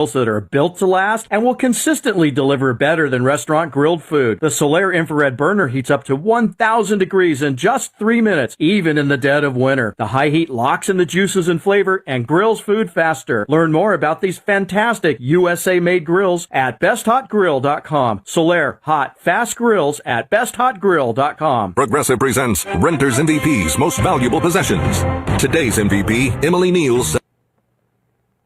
that are built to last and will consistently deliver better than restaurant grilled food. The Solaire infrared burner heats up to 1,000 degrees in just 3 minutes, even in the dead of winter. The high heat locks in the juices and flavor and grills food faster. Learn more about these fantastic USA-made grills at besthotgrill.com. Solaire hot, fast grills at besthotgrill.com. Progressive presents Renters MVP's Most Valuable Possessions. Today's MVP, Emily Neals.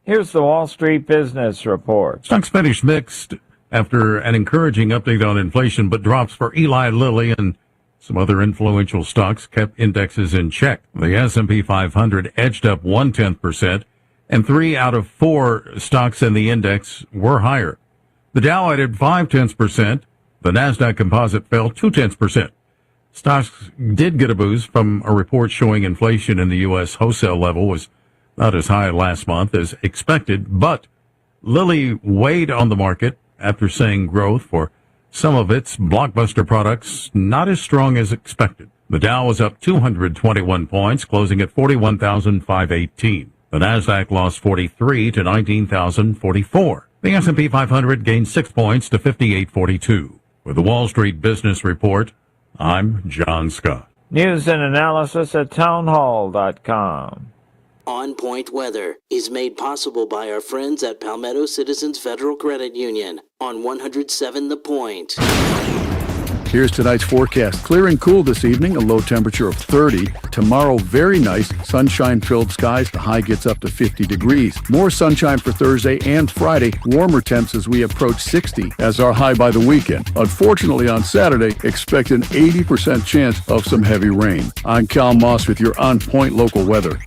Here's the Wall Street Business Report. Stocks finished mixed after an encouraging update on inflation, but drops for Eli Lilly and some other influential stocks kept indexes in check. The S&P 500 edged up 0.1%, and 3 out of 4 stocks in the index were higher. The Dow added 0.5%. The Nasdaq Composite fell 0.2%. Stocks did get a boost from a report showing inflation in the U.S. wholesale level was not as high last month as expected, but Lilly weighed on the market after saying growth for some of its blockbuster products not as strong as expected. The Dow was up 221 points, closing at 41,518. The Nasdaq lost 43 to 19,044. The S&P 500 gained 6 points to 5842. With the Wall Street Business Report, I'm John Scott. News and analysis at townhall.com. On Point Weather is made possible by our friends at Palmetto Citizens Federal Credit Union on 107 The Point. Here's tonight's forecast. Clear and cool this evening, a low temperature of 30. Tomorrow, very nice, sunshine-filled skies. The high gets up to 50 degrees. More sunshine for Thursday and Friday. Warmer temps as we approach 60 as our high by the weekend. Unfortunately, on Saturday, expect an 80% chance of some heavy rain. I'm Cal Moss with your On Point local weather.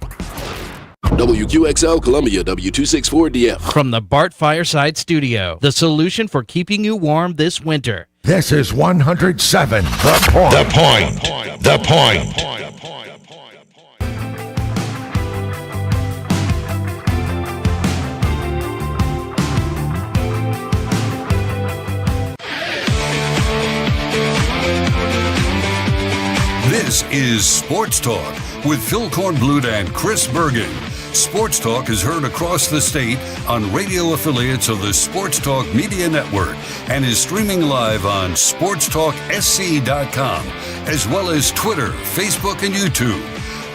WQXL Columbia, W264DF. From the Bart Fireside Studio, the solution for keeping you warm this winter. This is 107 The Point. The Point. The Point. This is Sports Talk with Phil Kornblut and Chris Bergen. Sports Talk is heard across the state on radio affiliates of the Sports Talk Media Network and is streaming live on SportsTalkSC.com, as well as Twitter, Facebook, and YouTube.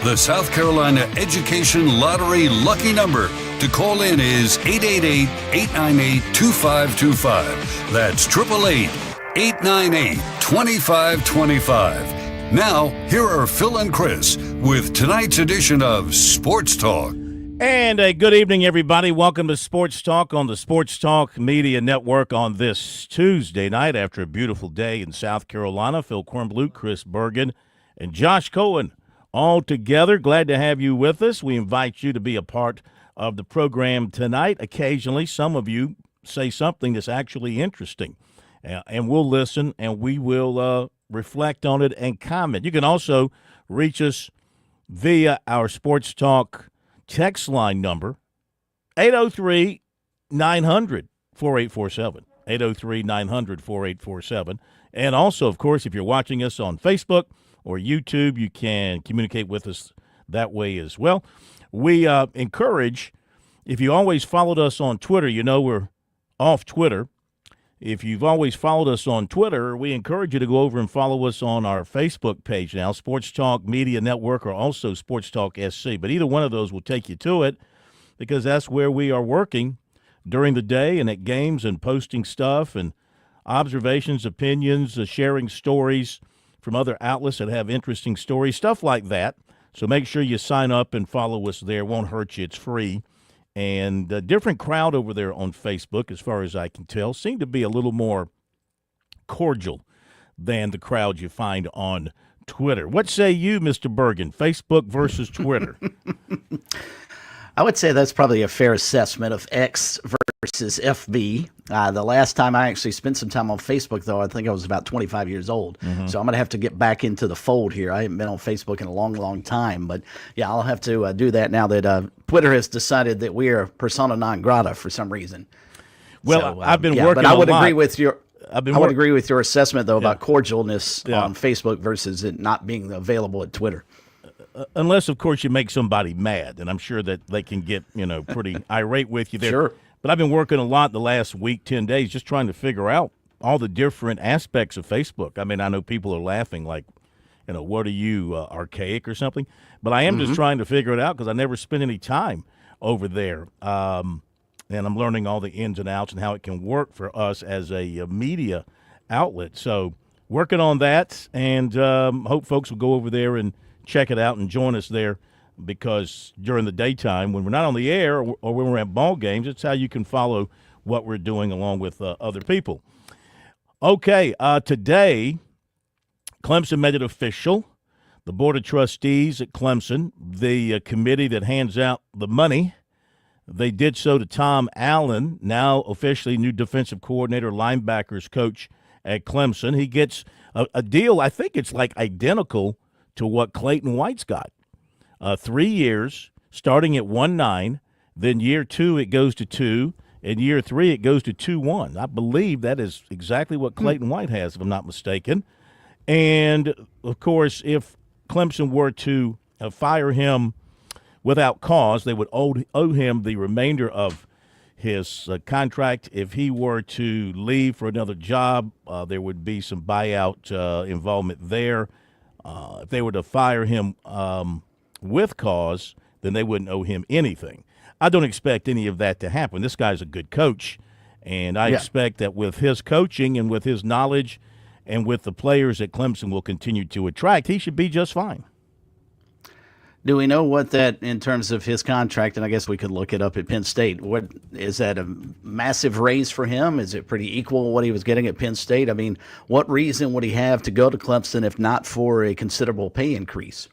The South Carolina Education Lottery lucky number to call in is 888-898-2525. That's 888-898-2525. Now, here are Phil and Chris with tonight's edition of Sports Talk. And a good evening, everybody. Welcome to Sports Talk on the Sports Talk Media Network on this Tuesday night after a beautiful day in South Carolina. Phil Kornblut, Chris Bergen, and Josh Cohen all together. Glad to have you with us. We invite you to be a part of the program tonight. Occasionally, some of you say something that's actually interesting, and we'll listen, and we will reflect on it and comment. You can also reach us via our Sports Talk text line number, 803-900-4847, 803-900-4847. And also, of course, if you're watching us on Facebook or YouTube, you can communicate with us that way as well. We encourage, if you always followed us on Twitter, you know we're off Twitter. If you've always followed us on Twitter, we encourage you to go over and follow us on our Facebook page now, Sports Talk Media Network, or also Sports Talk SC. But either one of those will take you to it because that's where we are working during the day and at games and posting stuff and observations, opinions, sharing stories from other outlets that have interesting stories, stuff like that. So make sure you sign up and follow us there. It won't hurt you. It's free. And a different crowd over there on Facebook, as far as I can tell, seem to be a little more cordial than the crowd you find on Twitter. What say you, Mr. Bergen, Facebook versus Twitter? I would say that's probably a fair assessment of X versus FB. The last time I actually spent some time on Facebook, though, I think I was about 25 years old. Mm-hmm. So I'm going to have to get back into the fold here. I haven't been on Facebook in a long, long time. But, yeah, I'll have to do that now that Twitter has decided that we are persona non grata for some reason. Well, so, I've been working but I would a lot. agree with your I would agree with your assessment, though, about cordialness on Facebook versus it not being available at Twitter. Unless, of course, you make somebody mad, and I'm sure that they can get, pretty irate with you there. Sure. But I've been working a lot the last week, 10 days, just trying to figure out all the different aspects of Facebook. I mean, I know people are laughing like, what are you, archaic or something? But I am just trying to figure it out because I never spent any time over there. And I'm learning all the ins and outs and how it can work for us as a media outlet. So working on that, and hope folks will go over there and check it out and join us there, because during the daytime, when we're not on the air or when we're at ball games, it's how you can follow what we're doing along with other people. Okay, today, Clemson made it official. The Board of Trustees at Clemson, the committee that hands out the money, they did so to Tom Allen, now officially new defensive coordinator, linebackers coach at Clemson. He gets a deal, I think it's like identical to what Clayton White's got. 3 years, starting at 1.9, then year 2 it goes to 2, and year 3 it goes to 2.1. I believe that is exactly what Clayton White has, if I'm not mistaken. And, of course, if Clemson were to fire him without cause, they would owe him the remainder of his contract. If he were to leave for another job, there would be some buyout involvement there. If they were to fire him with cause, then they wouldn't owe him anything. I don't expect any of that to happen. This guy's a good coach, and I expect that with his coaching and with his knowledge and with the players that Clemson will continue to attract, he should be just fine. Do we know what that, in terms of his contract, and I guess we could look it up at Penn State, what is that, a massive raise for him? Is it pretty equal what he was getting at Penn State? I mean, what reason would he have to go to Clemson if not for a considerable pay increase?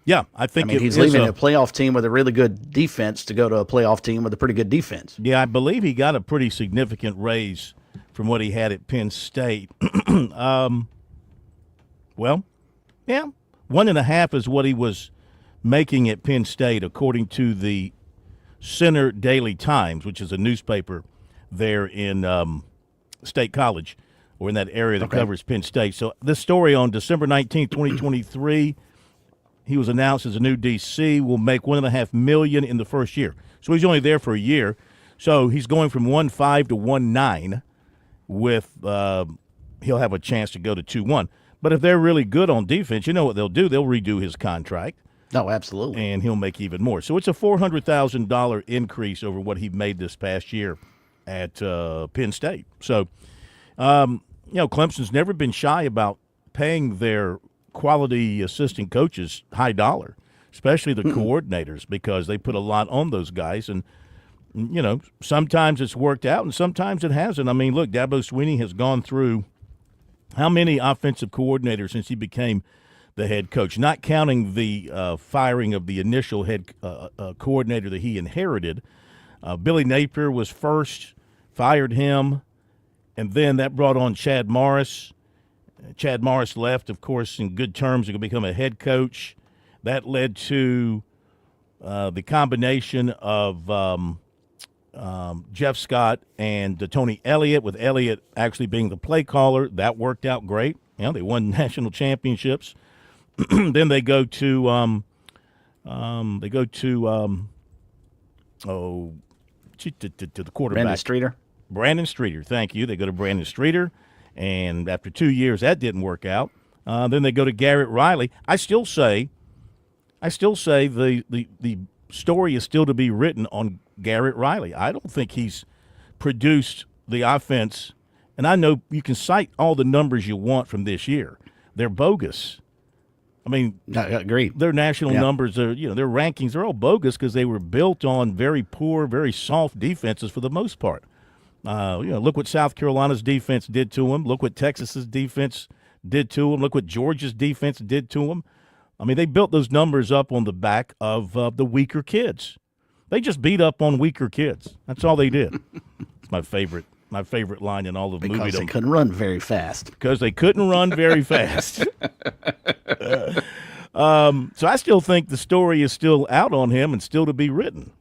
Yeah, I think he's leaving a playoff team with a really good defense to go to a playoff team with a pretty good defense. Yeah, I believe he got a pretty significant raise from what he had at Penn State. Well, yeah, 1.5 is what he was making at Penn State, according to the Center Daily Times, which is a newspaper there in State College, or in that area that covers Penn State. So this story on December 19, 2023, he was announced as a new DC, will make $1.5 million in the first year. So he's only there for a year. So he's going from 1.5 to 1.9 with he'll have a chance to go to 2.1. But if they're really good on defense, you know what they'll do? They'll redo his contract. No, absolutely. And he'll make even more. So it's a $400,000 increase over what he made this past year at Penn State. So, Clemson's never been shy about paying their quality assistant coaches high dollar, especially the coordinators, because they put a lot on those guys. And, sometimes it's worked out and sometimes it hasn't. I mean, look, Dabo Swinney has gone through how many offensive coordinators since he became the head coach, not counting the firing of the initial head coordinator that he inherited. Billy Napier was first, fired him, and then that brought on Chad Morris. Chad Morris left, of course, in good terms to become a head coach. That led to the combination of Jeff Scott and Tony Elliott, with Elliott actually being the play caller. That worked out great. They won national championships. Then they go to the quarterback. Brandon Streeter, thank you. They go to Brandon Streeter, and after 2 years, that didn't work out. Then they go to Garrett Riley. I still say the story is still to be written on Garrett Riley. I don't think he's produced the offense, and I know you can cite all the numbers you want from this year. They're bogus. I mean, I agree. Their national numbers are, their rankings are all bogus because they were built on very poor, very soft defenses for the most part. Look what South Carolina's defense did to them. Look what Texas's defense did to them. Look what Georgia's defense did to them. I mean, they built those numbers up on the back of the weaker kids. They just beat up on weaker kids. That's all they did. It's my favorite line in all of movie. Because they couldn't run very fast. Because they couldn't run very fast. So I still think the story is still out on him and still to be written.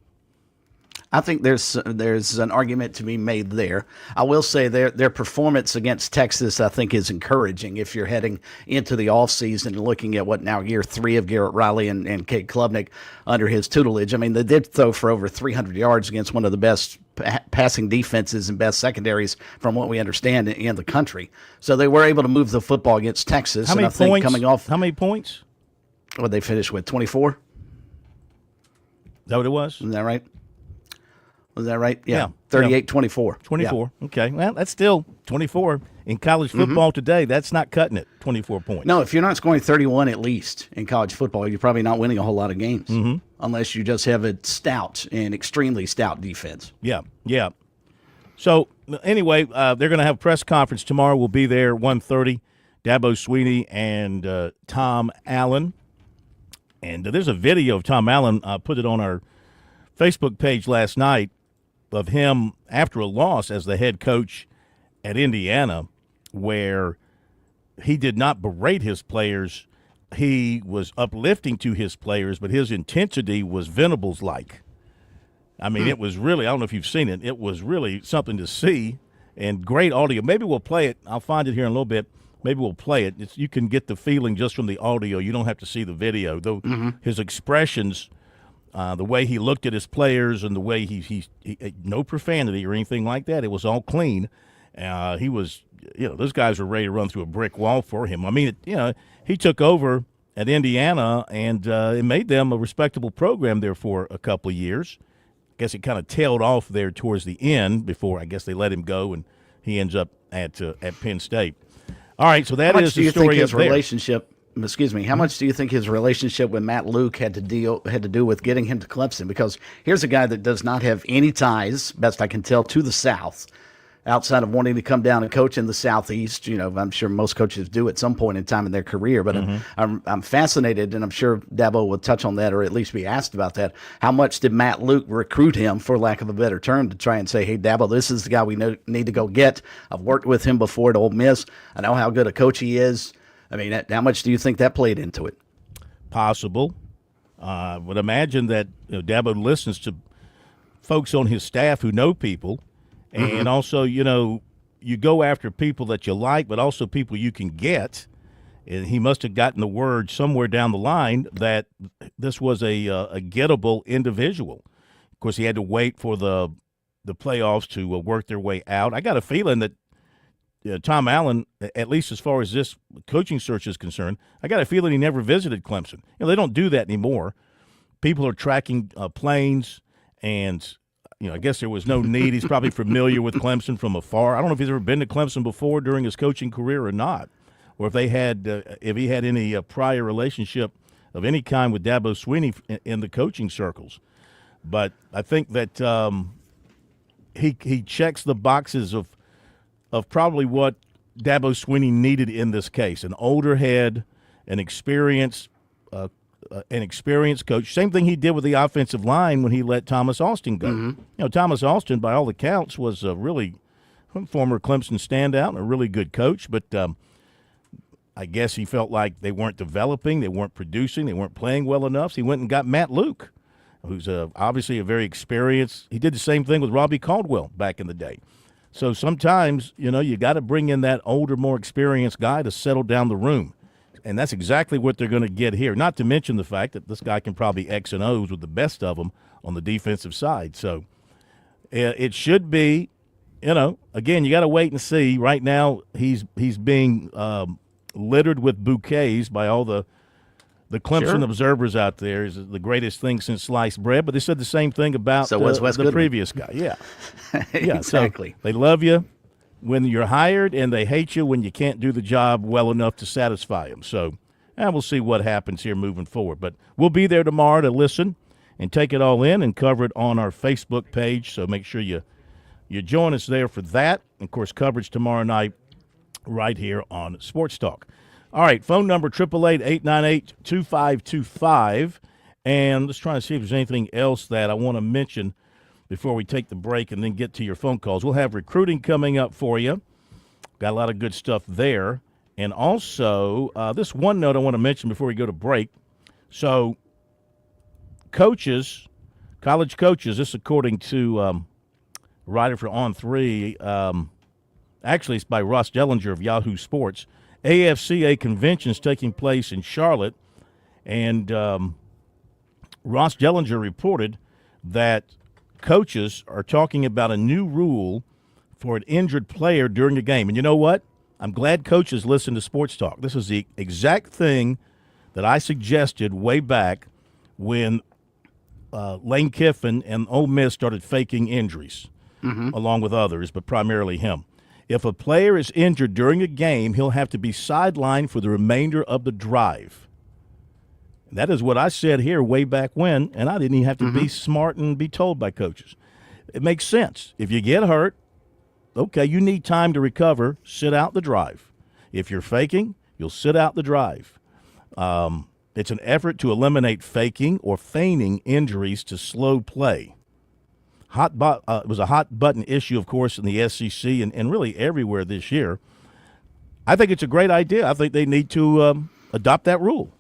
I think there's an argument to be made there. I will say their performance against Texas, I think, is encouraging if you're heading into the offseason and looking at what now year 3 of Garrett Riley and Kate Klubnik under his tutelage. I mean, they did throw for over 300 yards against one of the best passing defenses and best secondaries from what we understand in the country. So they were able to move the football against Texas. How many points? Coming off, how many points? What they finished with, 24? Is that what it was? Isn't that right? Was that right? Yeah. 38-24. 24. Yeah. Okay. Well, that's still 24. In college football today, that's not cutting it, 24 points. No, if you're not scoring 31 at least in college football, you're probably not winning a whole lot of games unless you just have a stout and extremely stout defense. Yeah, yeah. So, anyway, they're going to have a press conference tomorrow. We'll be there 1:30. Dabo Swinney and Tom Allen. And there's a video of Tom Allen. Put it on our Facebook page last night of him after a loss as the head coach at Indiana, where he did not berate his players. He was uplifting to his players, but his intensity was Venables-like. I mean, it was really, I don't know if you've seen it, it was really something to see and great audio. Maybe we'll play it. I'll find it here in a little bit. Maybe we'll play it. You can get the feeling just from the audio. You don't have to see the video. Though his expressions, the way he looked at his players and the way he no profanity or anything like that. It was all clean. He was, those guys were ready to run through a brick wall for him. I mean, he took over at Indiana and it made them a respectable program there for a couple of years. I guess it kind of tailed off there towards the end before I guess they let him go and he ends up at Penn State. All right, so that is the story of relationship. Excuse me. How much do you think his relationship with Matt Luke had to do with getting him to Clemson? Because here's a guy that does not have any ties, best I can tell, to the South, outside of wanting to come down and coach in the Southeast. I'm sure most coaches do at some point in time in their career. But I'm fascinated, and I'm sure Dabo will touch on that or at least be asked about that. How much did Matt Luke recruit him, for lack of a better term, to try and say, hey, Dabo, this is the guy we need to go get. I've worked with him before at Ole Miss. I know how good a coach he is. I mean, how much do you think that played into it? Possible. I would imagine that Dabo listens to folks on his staff who know people. And also, you go after people that you like, but also people you can get. And he must have gotten the word somewhere down the line that this was a gettable individual. Of course, he had to wait for the playoffs to work their way out. I got a feeling that Tom Allen, at least as far as this coaching search is concerned, I got a feeling he never visited Clemson. They don't do that anymore. People are tracking planes, and I guess there was no need. He's probably familiar with Clemson from afar. I don't know if he's ever been to Clemson before during his coaching career or not, or if he had any prior relationship of any kind with Dabo Swinney in the coaching circles. But I think that he checks the boxes of probably what Dabo Swinney needed in this case: an older head, an experienced coach. Same thing he did with the offensive line when he let Thomas Austin go. Thomas Austin, by all accounts, was a really former Clemson standout and a really good coach, but I guess he felt like they weren't developing, they weren't producing, they weren't playing well enough, so he went and got Matt Luke, who's obviously a very experienced. He did the same thing with Robbie Caldwell back in the day. So sometimes, you got to bring in that older, more experienced guy to settle down the room. And that's exactly what they're going to get here, not to mention the fact that this guy can probably X and O's with the best of them on the defensive side. So it should be, again, you got to wait and see. Right now he's being littered with bouquets by all the Clemson observers out there. Is the greatest thing since sliced bread. But they said the same thing about the previous guy. Yeah. Yeah, exactly. So they love you when you're hired, and they hate you when you can't do the job well enough to satisfy them. So we'll see what happens here moving forward. But we'll be there tomorrow to listen and take it all in and cover it on our Facebook page. So make sure you join us there for that. Of course, coverage tomorrow night right here on Sports Talk. All right, phone number 888-898-2525. And let's try to see if there's anything else that I want to mention before we take the break and then get to your phone calls. We'll have recruiting coming up for you. Got a lot of good stuff there. And also, this one note I want to mention before we go to break. So, Coach College coaches, this according to a writer for On3, actually it's by Ross Dellinger of Yahoo Sports. AFCA convention's taking place in Charlotte, and Ross Dellinger reported that coaches are talking about a new rule for an injured player during a game. And you know what? I'm glad coaches listen to Sports Talk. This is the exact thing that I suggested way back when Lane Kiffin and Ole Miss started faking injuries, along with others, but primarily him. If a player is injured during a game, he'll have to be sidelined for the remainder of the drive. That is what I said here way back when, and I didn't even have to be smart and be told by coaches. It makes sense. If you get hurt, okay, you need time to recover, sit out the drive. If you're faking, you'll sit out the drive. It's an effort to eliminate faking or feigning injuries to slow play. It was a hot button issue, of course, in the SEC and really everywhere this year. I think it's a great idea. I think they need to adopt that rule.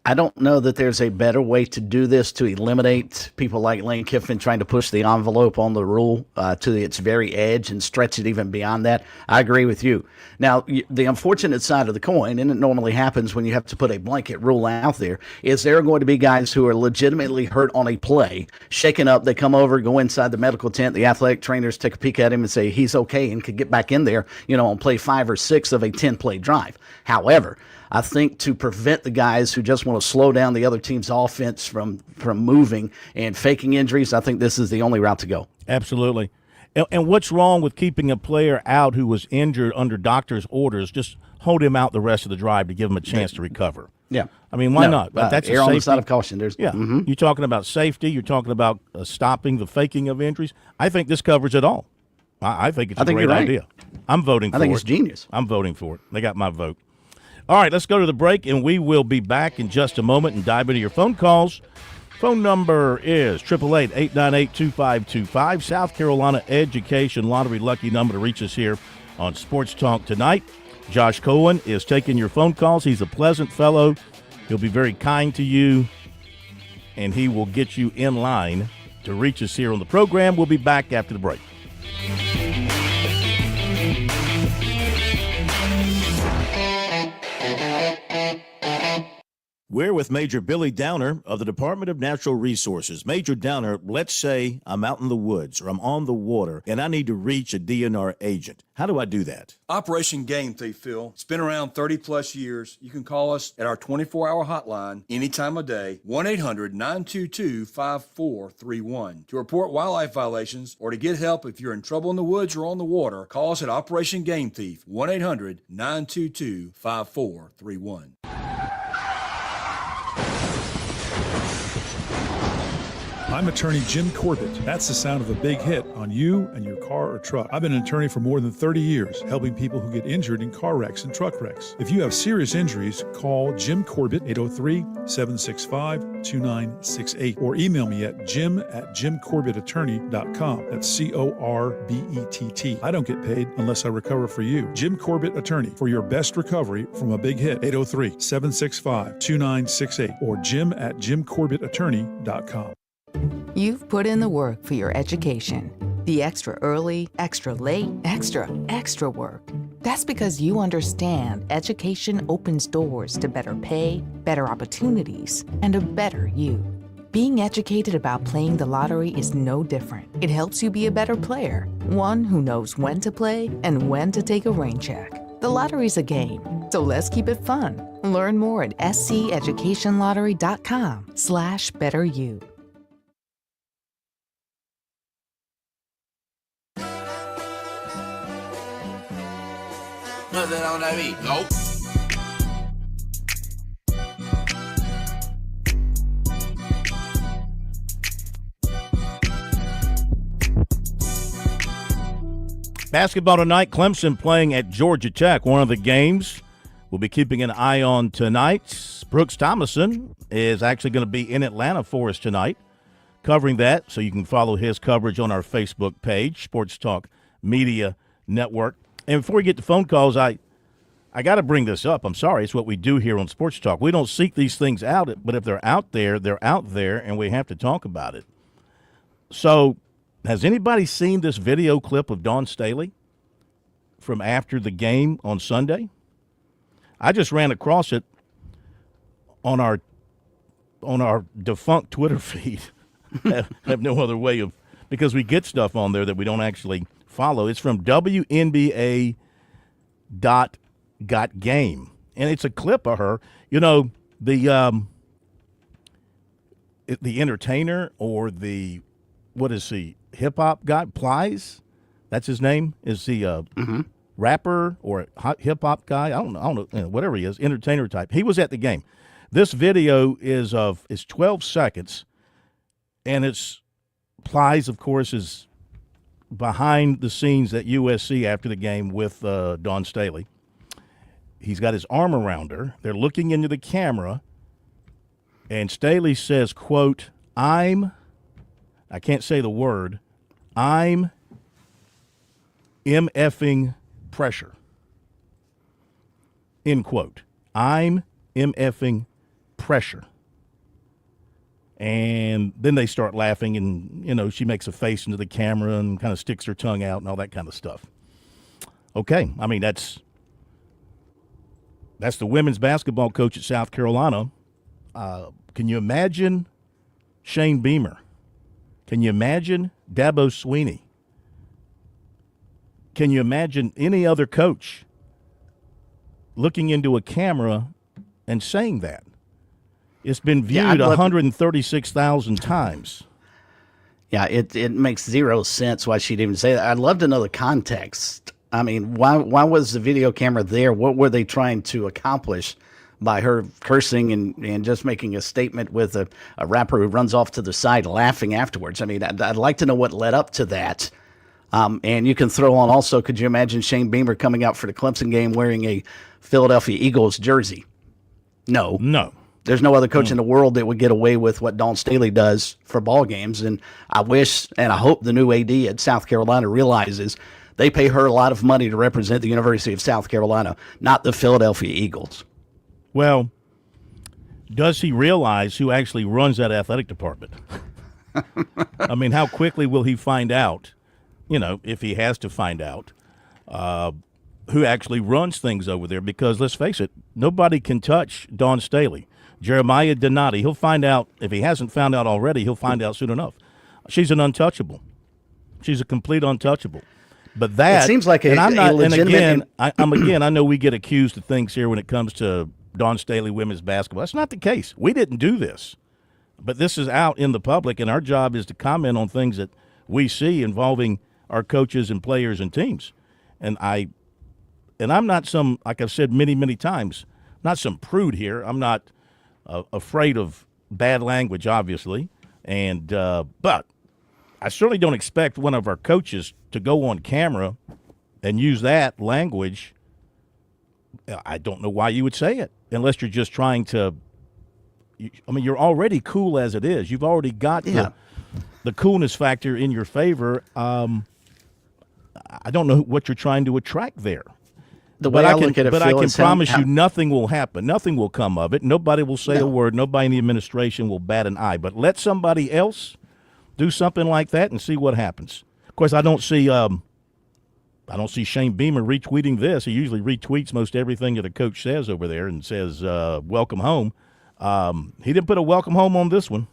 I don't know that there's a better way to do this to eliminate people like Lane Kiffin trying to push the envelope on the rule to its very edge and stretch it even beyond that. I agree with you. Now, the unfortunate side of the coin, and it normally happens when you have to put a blanket rule out there, is there are going to be guys who are legitimately hurt on a play, shaken up, they come over, go inside the medical tent, the athletic trainers take a peek at him and say he's okay and could get back in there, on play 5 or 6 of a 10-play drive. However, I think to prevent the guys who just want to slow down the other team's offense from moving and faking injuries, I think this is the only route to go. Absolutely. And what's wrong with keeping a player out who was injured under doctor's orders? Just hold him out the rest of the drive to give him a chance to recover. Yeah. I mean, why not? That's err on the side of caution. You're talking about safety. You're talking about stopping the faking of injuries. I think this covers it all. I think it's a great idea. I'm voting for it. I think it's genius. I'm voting for it. They got my vote. All right, let's go to the break, and we will be back in just a moment and dive into your phone calls. Phone number is 888-898-2525, South Carolina Education Lottery lucky number to reach us here on Sports Talk tonight. Josh Cohen is taking your phone calls. He's a pleasant fellow. He'll be very kind to you, and he will get you in line to reach us here on the program. We'll be back after the break. We're with Major Billy Downer of the Department of Natural Resources. Major Downer, let's say I'm out in the woods or I'm on the water and I need to reach a DNR agent. How do I do that? Operation Game Thief, Phil. It's been around 30-plus years. You can call us at our 24-hour hotline any time of day, 1-800-922-5431. To report wildlife violations or to get help if you're in trouble in the woods or on the water, call us at Operation Game Thief, 1-800-922-5431. I'm attorney Jim Corbett. That's the sound of a big hit on you and your car or truck. I've been an attorney for more than 30 years, helping people who get injured in car wrecks and truck wrecks. If you have serious injuries, call Jim Corbett, 803-765-2968, or email me at jim@jimcorbettattorney.com. That's Corbett. I don't get paid unless I recover for you. Jim Corbett Attorney, for your best recovery from a big hit, 803-765-2968, or jim@jimcorbettattorney.com. You've put in the work for your education. The extra early, extra late, extra work. That's because you understand education opens doors to better pay, better opportunities, and a better you. Being educated about playing the lottery is no different. It helps you be a better player, one who knows when to play and when to take a rain check. The lottery's a game, so let's keep it fun. Learn more at sceducationlottery.com/betteryou. Nothing on that beat. Nope. Basketball tonight, Clemson playing at Georgia Tech. One of the games we'll be keeping an eye on tonight. Brooks Thomason is actually going to be in Atlanta for us tonight, covering that, so you can follow his coverage on our Facebook page, Sports Talk Media Network. And before we get to phone calls, I I got to bring this up. I'm sorry. It's what we do here on Sports Talk. We don't seek these things out, but if they're out there, they're out there, and we have to talk about it. So, has anybody seen this video clip of Dawn Staley from after the game on Sunday? I just ran across it on our defunct Twitter feed. have no other way of, because we get stuff on there that we don't actually follow. It's from WNBA.GotGame, and it's a clip of her. You know, the entertainer, or the, what is he, hip-hop guy, Plies? That's his name? Is he a rapper or a hip-hop guy? I don't know, whatever he is, entertainer type. He was at the game. This video is 12 seconds, and it's Plies, of course, is behind the scenes at USC after the game with Dawn Staley. He's got his arm around her. They're looking into the camera, and Staley says, quote, I can't say the word, I'm MFing pressure, end quote. I'm MFing pressure. And then they start laughing, and, you know, she makes a face into the camera and kind of sticks her tongue out and all that kind of stuff. Okay, I mean, that's the women's basketball coach at South Carolina. Can you imagine Shane Beamer? Can you imagine Dabo Swinney? Can you imagine any other coach looking into a camera and saying that? It's been viewed 136,000 times. Yeah, it makes zero sense why she'd even say that. I'd love to know the context. I mean, why was the video camera there? What were they trying to accomplish by her cursing and just making a statement with a rapper who runs off to the side laughing afterwards? I mean, I'd like to know what led up to that. And you can throw on also, could you imagine Shane Beamer coming out for the Clemson game wearing a Philadelphia Eagles jersey? No. There's no other coach in the world that would get away with what Dawn Staley does for ball games. And I wish and I hope the new AD at South Carolina realizes they pay her a lot of money to represent the University of South Carolina, not the Philadelphia Eagles. Well, does he realize who actually runs that athletic department? I mean, how quickly will he find out, you know, if he has to find out, who actually runs things over there? Because let's face it, nobody can touch Dawn Staley. Jeremiah Donati, he'll find out, if he hasn't found out already, he'll find out soon enough. She's an untouchable. She's a complete untouchable. But that, it seems like and I'm not, and again, I know we get accused of things here when it comes to Dawn Staley women's basketball. That's not the case. We didn't do this. But this is out in the public, and our job is to comment on things that we see involving our coaches and players and teams. And I'm not some, like I've said many, many times, not some prude here. I'm not afraid of bad language, obviously, and but I certainly don't expect one of our coaches to go on camera and use that language. I don't know why you would say it, unless you're just trying to. I mean, you're already cool as it is. You've already got the coolness factor in your favor. I don't know what you're trying to attract there. I can promise you nothing will happen. Nothing will come of it. Nobody will say a word. Nobody in the administration will bat an eye. But let somebody else do something like that and see what happens. Of course, I don't see Shane Beamer retweeting this. He usually retweets most everything that a coach says over there and says, welcome home. He didn't put a welcome home on this one.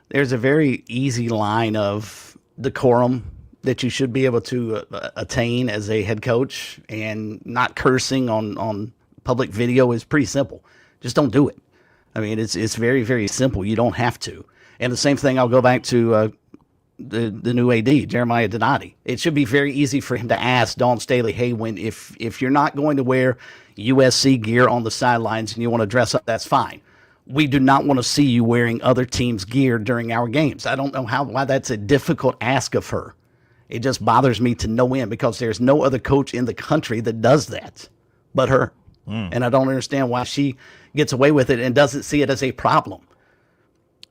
There's a very easy line of decorum that you should be able to attain as a head coach, and not cursing on public video is pretty simple. Just don't do it. I mean, it's very, very simple. You don't have to. And the same thing, I'll go back to the new AD, Jeremiah Donati. It should be very easy for him to ask Dawn Staley, hey, if you're not going to wear USC gear on the sidelines and you want to dress up, that's fine. We do not want to see you wearing other teams' gear during our games. I don't know why that's a difficult ask of her. It just bothers me to no end, because there's no other coach in the country that does that but her. And I don't understand why she gets away with it and doesn't see it as a problem.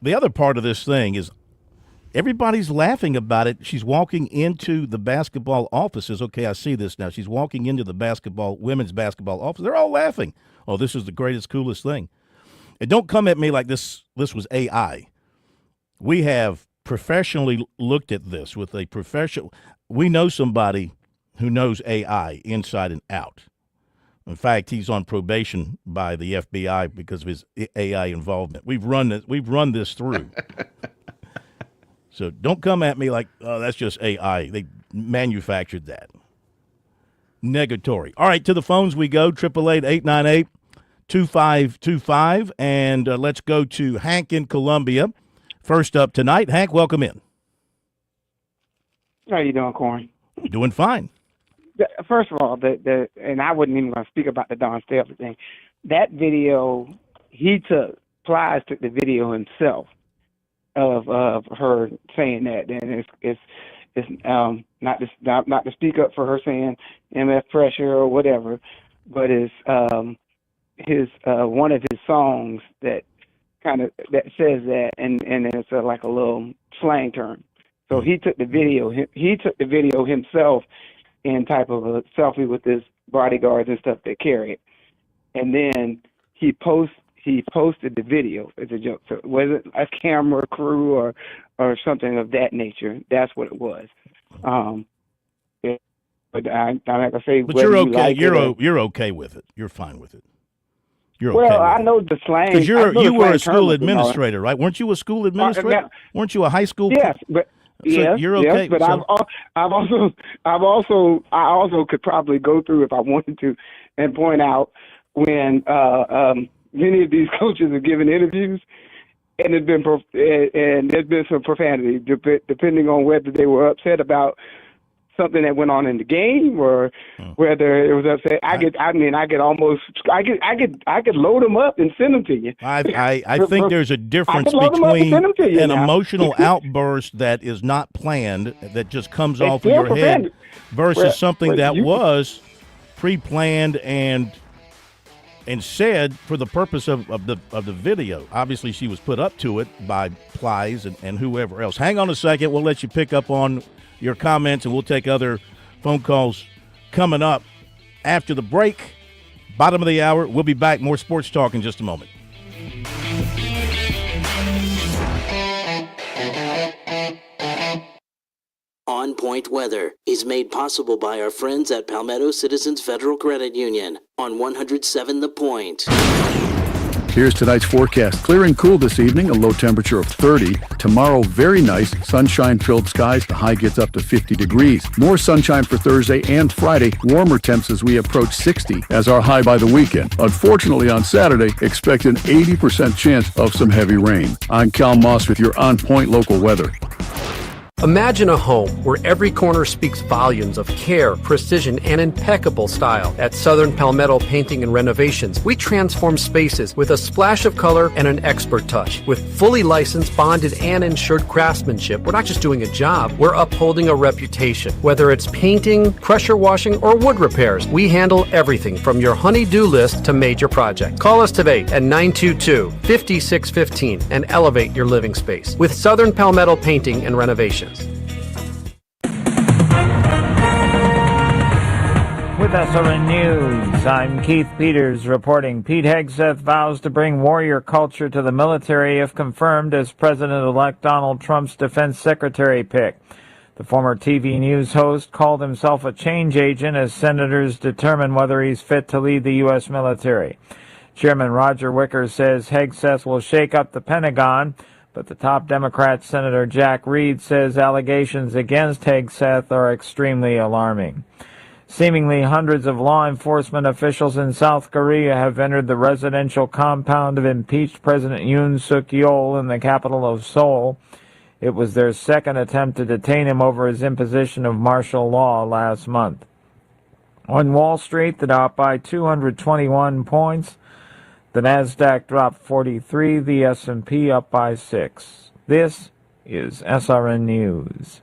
The other part of this thing is everybody's laughing about it. She's walking into the basketball offices. Okay, I see this now. She's walking into the women's basketball office. They're all laughing. Oh, this is the greatest, coolest thing. And don't come at me like this was AI. We have professionally looked at this with a professional. We know somebody who knows AI inside and out. In fact, he's on probation by the FBI because of his AI involvement. We've run this through. So don't come at me like, oh, that's just AI. They manufactured that. Negatory. All right, to the phones we go, 888-898-2525. And let's go to Hank in Columbia. First up tonight. Hank, welcome in. How you doing, Corn? Doing fine. First of all, and I wasn't even going to speak about the Don Staley thing. That video, Plies took the video himself of her saying that, and it's not to speak up for her saying MF pressure or whatever, but it's his one of his songs that says that, and it's like a little slang term. So he took the video. He took the video himself in type of a selfie with his bodyguards and stuff that carry it. And then he posted the video as a joke. So it wasn't a camera crew or something of that nature. That's what it was. But I'm not gonna say. But you're okay. You're okay with it. You're fine with it. You're okay. Well, I know the slang. Because you were a school administrator, right? Weren't you a school administrator? Weren't you a high school? Yes, but. So yes, you're okay. Yes, but I also could probably go through if I wanted to and point out when many of these coaches are giving interviews, and there's been some profanity depending on whether they were upset about something that went on in the game or whether it was upset. I could load them up and send them to you. I think there's a difference between an emotional outburst that is not planned, that just comes off of your head, versus something that was pre-planned and said for the purpose of the video. Obviously, she was put up to it by Plies and whoever else. Hang on a second. We'll let you pick up on your comments, and we'll take other phone calls coming up after the break. Bottom of the hour. We'll be back. More sports talk in just a moment. On Point Weather is made possible by our friends at Palmetto Citizens Federal Credit Union on 107 The Point. Here's tonight's forecast. Clear and cool this evening, a low temperature of 30. Tomorrow, very nice, sunshine-filled skies. The high gets up to 50 degrees. More sunshine for Thursday and Friday. Warmer temps as we approach 60 as our high by the weekend. Unfortunately, on Saturday, expect an 80% chance of some heavy rain. I'm Cal Moss with your On Point local weather. Imagine a home where every corner speaks volumes of care, precision, and impeccable style. At Southern Palmetto Painting and Renovations, we transform spaces with a splash of color and an expert touch. With fully licensed, bonded, and insured craftsmanship, we're not just doing a job, we're upholding a reputation. Whether it's painting, pressure washing, or wood repairs, we handle everything from your honey-do list to major project. Call us today at 922-5615 and elevate your living space with Southern Palmetto Painting and Renovations. With SRN News, I'm Keith Peters reporting. Pete Hegseth vows to bring warrior culture to the military if confirmed as President-elect Donald Trump's defense secretary pick. The former TV news host called himself a change agent as senators determine whether he's fit to lead the U.S. military. Chairman Roger Wicker says Hegseth will shake up the Pentagon, but the top Democrat, Senator Jack Reed, says allegations against Hegseth are extremely alarming. Seemingly hundreds of law enforcement officials in South Korea have entered the residential compound of impeached President Yoon Suk-yeol in the capital of Seoul. It was their second attempt to detain him over his imposition of martial law last month. On Wall Street, the Dow by 221 points. The Nasdaq dropped 43, the S&P up by 6. This is SRN News.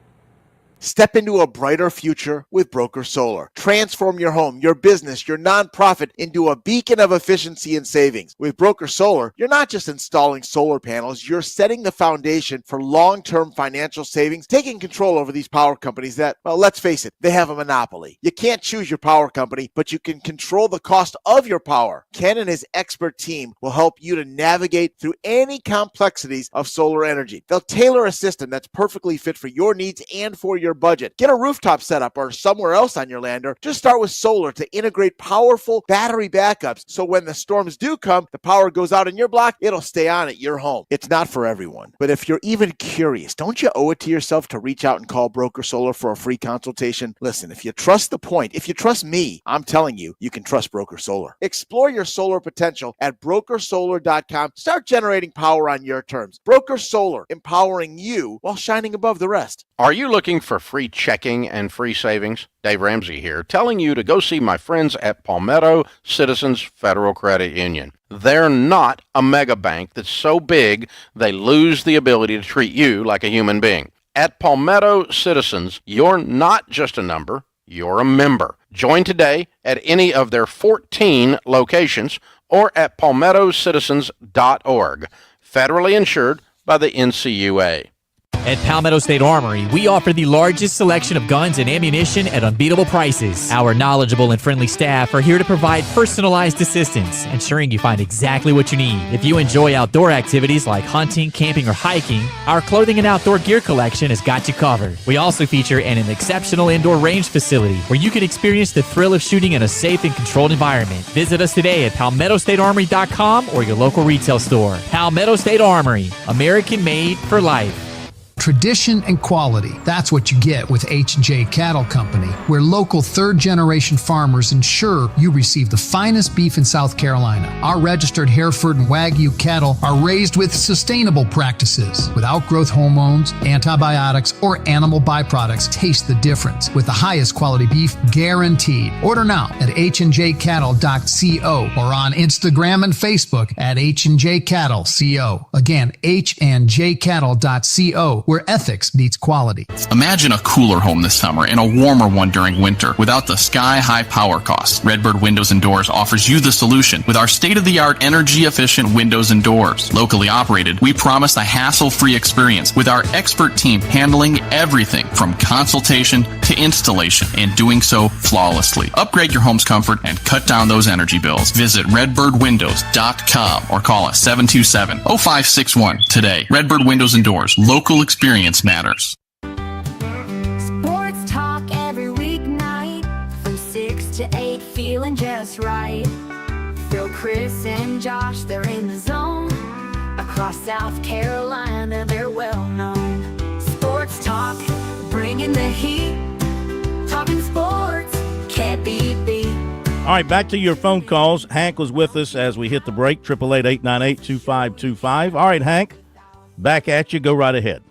Step into a brighter future with Broker Solar. Transform your home, your business, your nonprofit into a beacon of efficiency and savings. With Broker Solar, you're not just installing solar panels, you're setting the foundation for long-term financial savings, taking control over these power companies that, well, let's face it, they have a monopoly. You can't choose your power company, but you can control the cost of your power. Ken and his expert team will help you to navigate through any complexities of solar energy. They'll tailor a system that's perfectly fit for your needs and for your budget. Get a rooftop setup or somewhere else on your land, or just start with solar to integrate powerful battery backups so when the storms do come, the power goes out in your block, it'll stay on at your home. It's not for everyone, but if you're even curious, don't you owe it to yourself to reach out and call Broker Solar for a free consultation? Listen, if you trust the point, if you trust me, I'm telling you, you can trust Broker Solar. Explore your solar potential at brokersolar.com. Start generating power on your terms. Broker Solar, empowering you while shining above the rest. Are you looking for free checking and free savings? Dave Ramsey here, telling you to go see my friends at Palmetto Citizens Federal Credit Union. They're not a mega bank that's so big they lose the ability to treat you like a human being. At Palmetto Citizens, you're not just a number, you're a member. Join today at any of their 14 locations or at palmettocitizens.org. Federally insured by the NCUA. At Palmetto State Armory, we offer the largest selection of guns and ammunition at unbeatable prices. Our knowledgeable and friendly staff are here to provide personalized assistance, ensuring you find exactly what you need. If you enjoy outdoor activities like hunting, camping, or hiking, our clothing and outdoor gear collection has got you covered. We also feature an exceptional indoor range facility where you can experience the thrill of shooting in a safe and controlled environment. Visit us today at PalmettoStateArmory.com or your local retail store. Palmetto State Armory, American made for life. Tradition and quality. That's what you get with H&J Cattle Company, where local third-generation farmers ensure you receive the finest beef in South Carolina. Our registered Hereford and Wagyu cattle are raised with sustainable practices, without growth hormones, antibiotics, or animal byproducts. Taste the difference with the highest quality beef guaranteed. Order now at hdjcattle.co or on Instagram and Facebook at hdjcattle.co. Again, hdjcattle.co, where ethics meets quality. Imagine a cooler home this summer and a warmer one during winter without the sky-high power costs. Redbird Windows and Doors offers you the solution with our state-of-the-art energy-efficient windows and doors. Locally operated, we promise a hassle-free experience with our expert team handling everything from consultation to installation and doing so flawlessly. Upgrade your home's comfort and cut down those energy bills. Visit redbirdwindows.com or call us 727-0561 today. Redbird Windows and Doors. Local experience matters. Sports talk every weeknight from 6 to 8, feeling just right. Phil, Chris, and Josh, they're in the zone. Across South Carolina, they're well known. Sports talk, bringing the heat. Talking sports, can't be beat. All right, back to your phone calls. Hank was with us as we hit the break, 888-898-2525. All right, Hank, back at you. Go right ahead.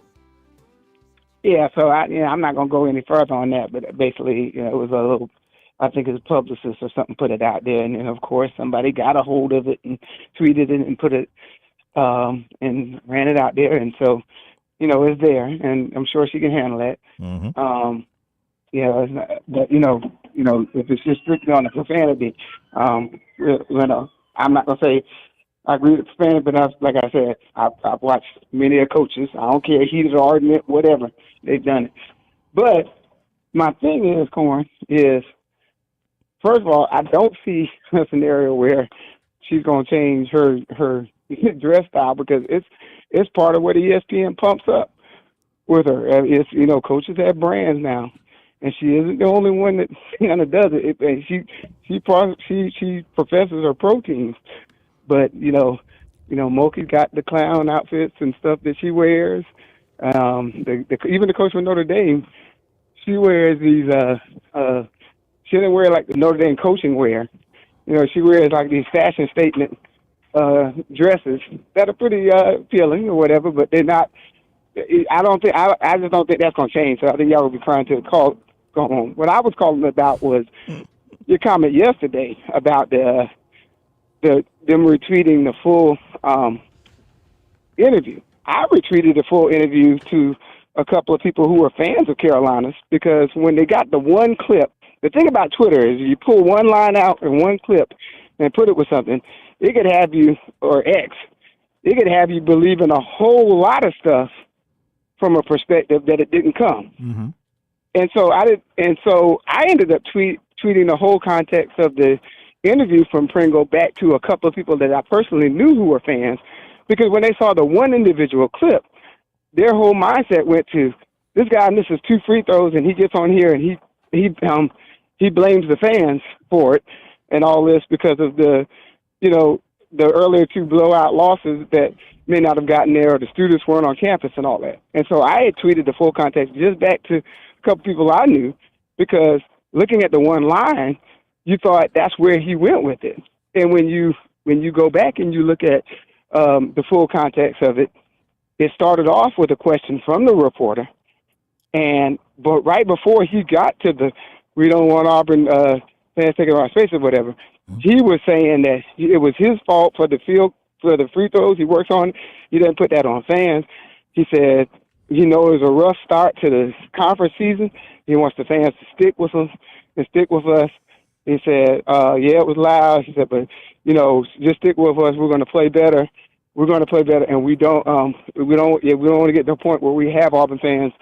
Yeah, so I'm not going to go any further on that, but basically, it was a little, I think his publicist or something put it out there, and then, of course, somebody got a hold of it and tweeted it and put it, and ran it out there, and so, it's there, and I'm sure she can handle that. Mm-hmm. But if it's just strictly on the profanity, I'm not going to say I agree with profanity, but like I said, I've watched many of coaches. I don't care, heated argument, whatever. They've done it. But my thing is, Corn, is, first of all, I don't see a scenario where she's going to change her dress style because it's part of what ESPN pumps up with her. It's, coaches have brands now. And she isn't the only one that kind of does it. And she professes her proteins, but Moki's got the clown outfits and stuff that she wears. Even the coach from Notre Dame, she wears these. She doesn't wear like the Notre Dame coaching wear. She wears like these fashion statement dresses that are pretty appealing or whatever, but they're not. I just don't think that's going to change. So I think y'all will be trying to go on. What I was calling about was your comment yesterday about them retweeting the full interview. I retweeted the full interview to a couple of people who were fans of Carolina's, because when they got the one clip, the thing about Twitter is you pull one line out in one clip and put it with something, it could have you, or X, it could have you believing a whole lot of stuff from a perspective that it didn't come. Mm-hmm. And so I ended up tweeting the whole context of the interview from Pringle back to a couple of people that I personally knew who were fans, because when they saw the one individual clip, their whole mindset went to, this guy misses 2 free throws and he gets on here and he blames the fans for it and all this because of the earlier 2 blowout losses that may not have gotten there, or the students weren't on campus and all that. And so I had tweeted the full context just back to a couple people I knew, because looking at the one line, you thought that's where he went with it. And when you go back and you look at the full context of it, it started off with a question from the reporter, but right before he got to the "we don't want Auburn fans taking our space" or whatever, he was saying that it was his fault for the free throws he works on. He didn't put that on fans. He said, it was a rough start to the conference season. He wants the fans to stick with us and stick with us. He said, it was loud. He said, but, just stick with us. We're going to play better. We're going to play better, and we don't want to get to the point where we have Auburn fans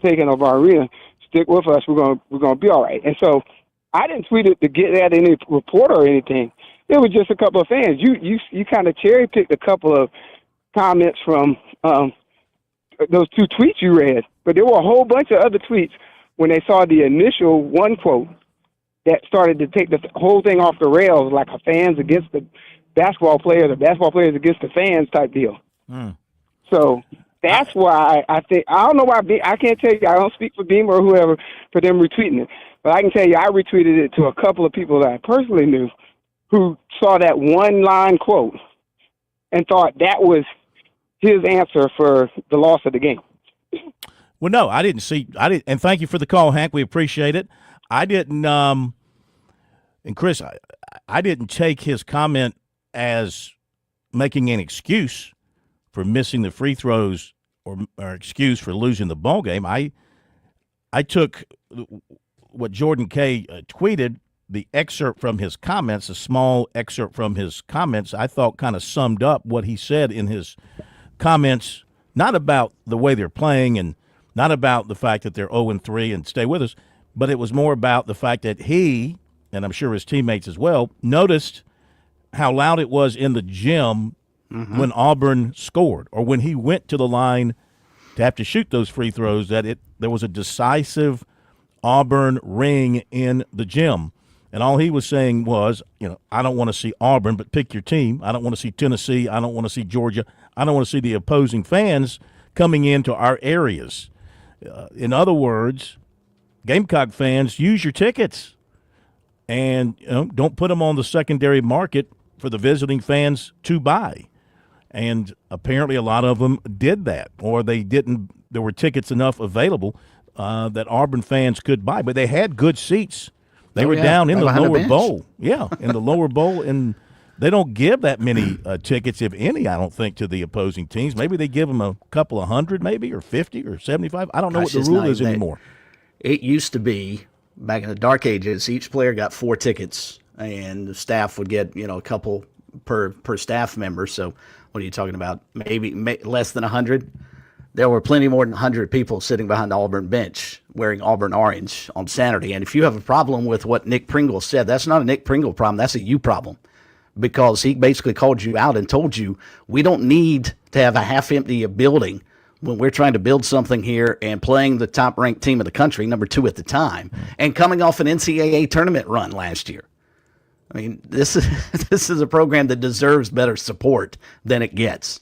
taking over our arena. Stick with us. We're going to be all right. And so I didn't tweet it to get at any reporter or anything. It was just a couple of fans. You kind of cherry picked a couple of comments from those 2 tweets you read, but there were a whole bunch of other tweets when they saw the initial one quote that started to take the whole thing off the rails, like a fans against the basketball players or basketball players against the fans type deal. So that's why I think, I don't know why, I can't tell you, I don't speak for Beamer or whoever for them retweeting it, but I can tell you I retweeted it to a couple of people that I personally knew who saw that one line quote and thought that was his answer for the loss of the game. Well, no, I didn't, and thank you for the call, Hank. We appreciate it. I didn't, and Chris, I didn't take his comment as making an excuse for missing the free throws or excuse for losing the ball game. I took what Jordan Kay tweeted, the excerpt from his comments, a small excerpt from his comments, I thought kind of summed up what he said in his comments, not about the way they're playing and not about the fact that they're 0-3 and stay with us, but it was more about the fact that he, and I'm sure his teammates as well, noticed how loud it was in the gym when Auburn scored, or when he went to the line to have to shoot those free throws, that there was a decisive Auburn ring in the gym. And all he was saying was, I don't want to see Auburn, but pick your team. I don't want to see Tennessee. I don't want to see Georgia. I don't want to see the opposing fans coming into our areas. In other words, Gamecock fans, use your tickets and don't put them on the secondary market for the visiting fans to buy. And apparently a lot of them did that, or they didn't. There were tickets enough available that Auburn fans could buy, but they had good seats. They were down in the lower bowl. Yeah, in the lower bowl, and they don't give that many tickets, if any, I don't think, to the opposing teams. Maybe they give them a couple of hundred, maybe, or 50 or 75. I don't know what the rule is anymore. It used to be, back in the dark ages, each player got 4 tickets, and the staff would get, a couple per staff member. So what are you talking about? Maybe less than 100? There were plenty more than 100 people sitting behind the Auburn bench wearing Auburn orange on Saturday. And if you have a problem with what Nick Pringle said, that's not a Nick Pringle problem. That's a you problem, because he basically called you out and told you we don't need to have a half-empty building when we're trying to build something here and playing the top-ranked team of the country, number 2 at the time, and coming off an NCAA tournament run last year. I mean, this is a program that deserves better support than it gets.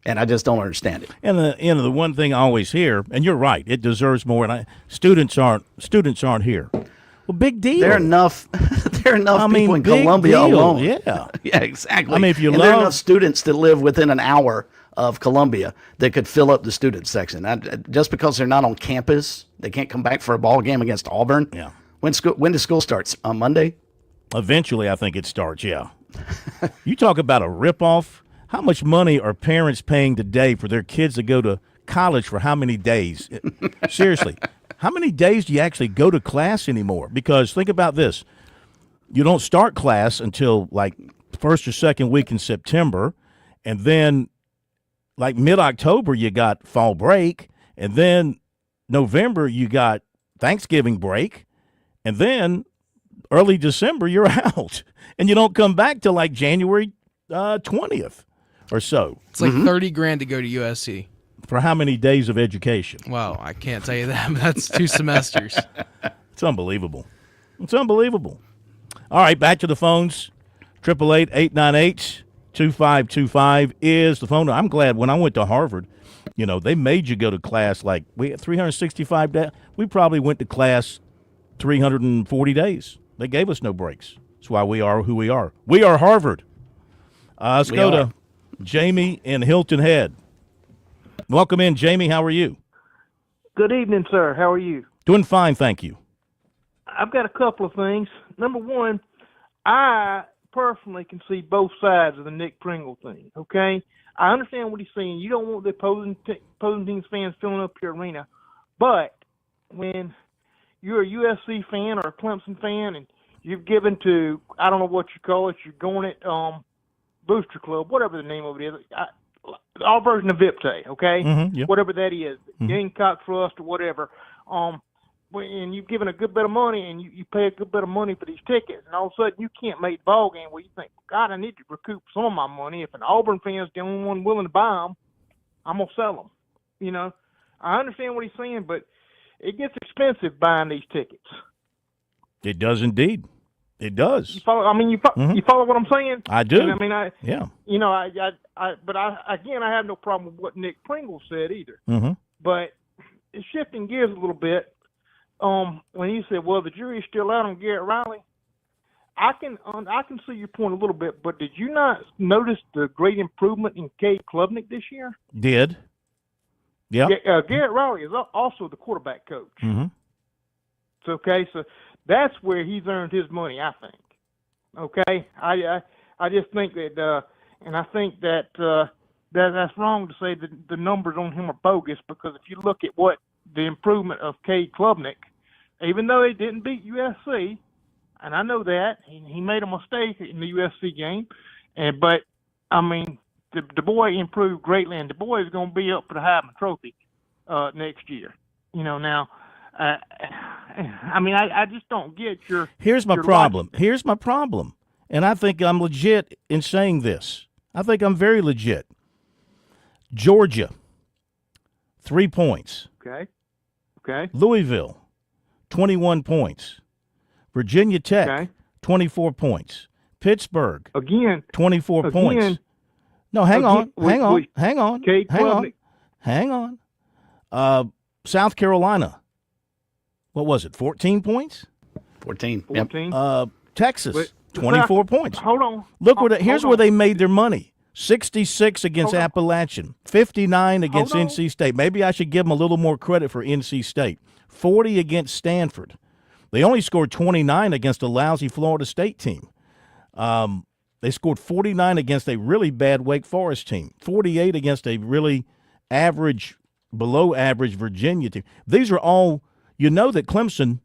And I just don't understand it. And the one thing I always hear, and you're right, it deserves more. And students aren't here. Well, big deal. There are enough people in Columbia alone. Yeah, yeah, exactly. I mean, there are enough students that live within an hour of Columbia that could fill up the student section. Just because they're not on campus, they can't come back for a ball game against Auburn. Yeah. When does school start? On Monday? Eventually, I think it starts. Yeah. You talk about a ripoff. How much money are parents paying today for their kids to go to college for how many days? Seriously, how many days do you actually go to class anymore? Because think about this. You don't start class until like first or second week in September, and then like mid-October you got fall break, and then November you got Thanksgiving break, and then early December you're out, and you don't come back till like January 20th or so. It's like $30,000 to go to USC. For how many days of education? Well, I can't tell you that, but that's 2 semesters. It's unbelievable. It's unbelievable. All right, back to the phones. 888-898-2525 is the phone. I'm glad when I went to Harvard, you know, they made you go to class like we had 365 days. We probably went to class 340 days. They gave us no breaks. That's why we are who we are. We are Harvard. Let's go to Jamie in Hilton Head. Welcome in, Jamie. How are you? Good evening, sir. How are you? Doing fine, thank you. I've got a couple of things. Number one, I personally can see both sides of the Nick Pringle thing, okay? I understand what he's saying. You don't want the opposing team's fans filling up your arena. But when you're a USC fan or a Clemson fan and you've given to, I don't know what you call it, you're going at Booster Club, whatever the name of it is, our version of VIPTE, okay? Yep. Whatever that is, Gamecock Trust or whatever. And you've given a good bit of money and you pay a good bit of money for these tickets, and all of a sudden you can't make the ball game where you think, God, I need to recoup some of my money. If an Auburn fan's the only one willing to buy them, I'm going to sell them. You know, I understand what he's saying, but it gets expensive buying these tickets. It does indeed. It does. You follow? I mean, you follow what I'm saying? I do. And I mean, yeah. You know, I have no problem with what Nick Pringle said either. But it's shifting gears a little bit. When you said, well, the jury's still out on Garrett Riley, I can see your point a little bit, but did you not notice the great improvement in Cade Klubnik this year? Did. Yeah. Garrett Riley is also the quarterback coach. So, okay, so that's where he's earned his money, I think. Okay? I just think that, and I think that that's wrong to say that the numbers on him are bogus, because if you look at what the improvement of Cade Klubnik, even though he didn't beat USC, and I know that, he made a mistake in the USC game, but, I mean, the boy improved greatly, and the boy is going to be up for the Heisman Trophy next year. You know, now, I mean, I just don't get your Here's my problem. Here's my problem, and I think I'm legit in saying this. I think I'm very legit. Georgia, 3 points. Okay. Louisville, 21 points. Virginia Tech, 24 points. Pittsburgh, 24 points. No, hang on. South Carolina, what was it, 14 points? 14. Texas, 24 points. Hold on. Look, here's where they made their money. 66 against Appalachian, 59 against NC State. Maybe I should give them a little more credit for NC State. 40 against Stanford. They only scored 29 against a lousy Florida State team. They scored 49 against a really bad Wake Forest team. 48 against a really average, below average Virginia team. These are all, you know that Clemson,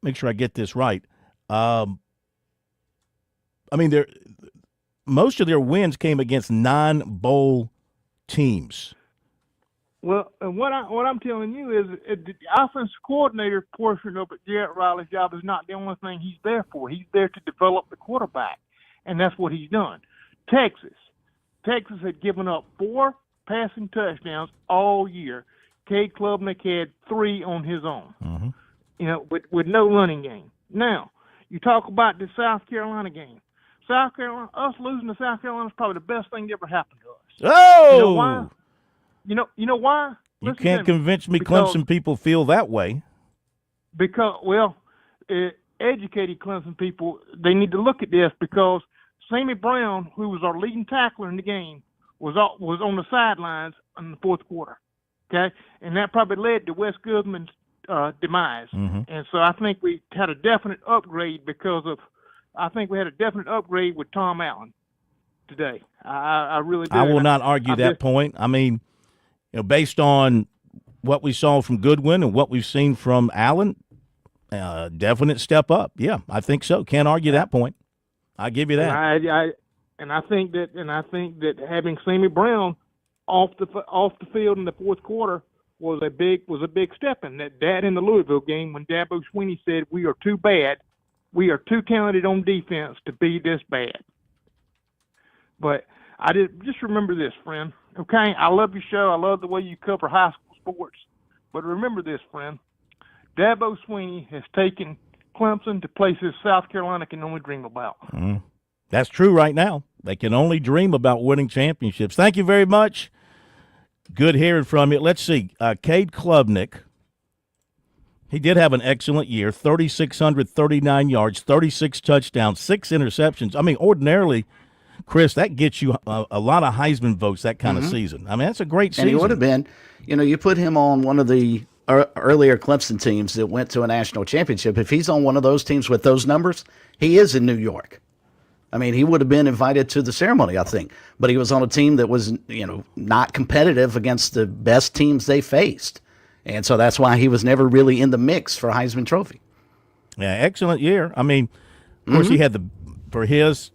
make sure I get this right, I mean, most of their wins came against non-bowl teams. Well, what I'm telling you is the offensive coordinator portion of Garrett Riley's job is not the only thing he's there for. He's there to develop the quarterback, and that's what he's done. Texas had given up 4 passing touchdowns all year. Cade Klubnik had 3 on his own, you know, with no running game. Now, you talk about the South Carolina game. South Carolina, us losing to South Carolina is probably the best thing that ever happened to us. Oh! You know why? You know why? You can't convince me Clemson people feel that way. Because, educated Clemson people, they need to look at this, because Sammy Brown, who was our leading tackler in the game, was on the sidelines in the fourth quarter. Okay? And that probably led to Wes Goodman's demise. And so I think we had a definite upgrade with Tom Allen today. I really do. I will not argue that point. I mean, based on what we saw from Goodwin and what we've seen from Allen, definite step up. Yeah, I think so. Can't argue that point. I give you that. I think that having Sammy Brown off the field in the fourth quarter was a big step in that in the Louisville game when Dabo Swinney said we are too bad, we are too talented on defense to be this bad. But I just remember this, friend. Okay, I love your show. I love the way you cover high school sports. But remember this, friend. Dabo Swinney has taken Clemson to places South Carolina can only dream about. That's true right now. They can only dream about winning championships. Thank you very much. Good hearing from you. Let's see. Cade Klubnik, he did have an excellent year, 3,639 yards, 36 touchdowns, 6 interceptions. I mean, ordinarily, Chris, that gets you a lot of Heisman votes that kind of season. I mean, that's a great season. And he would have been, you put him on one of the earlier Clemson teams that went to a national championship. If he's on one of those teams with those numbers, he is in New York. I mean, he would have been invited to the ceremony, I think. But he was on a team that was, not competitive against the best teams they faced. And so that's why he was never really in the mix for Heisman Trophy. Yeah, excellent year. I mean, of course, he had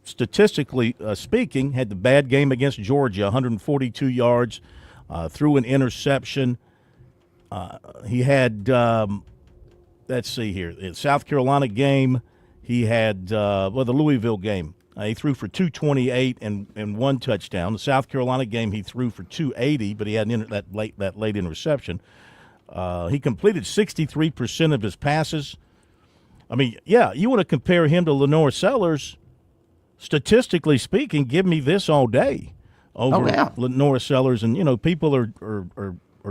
statistically speaking, had the bad game against Georgia, 142 yards, threw an interception. He had, let's see here, the South Carolina game, he had, the Louisville game. He threw for 228 and 1 touchdown. The South Carolina game, he threw for 280, but he had that late interception. He completed 63% of his passes. I mean, yeah, you want to compare him to Lenore Sellers. Statistically speaking, give me this all day over Lenore Sellers. And, people are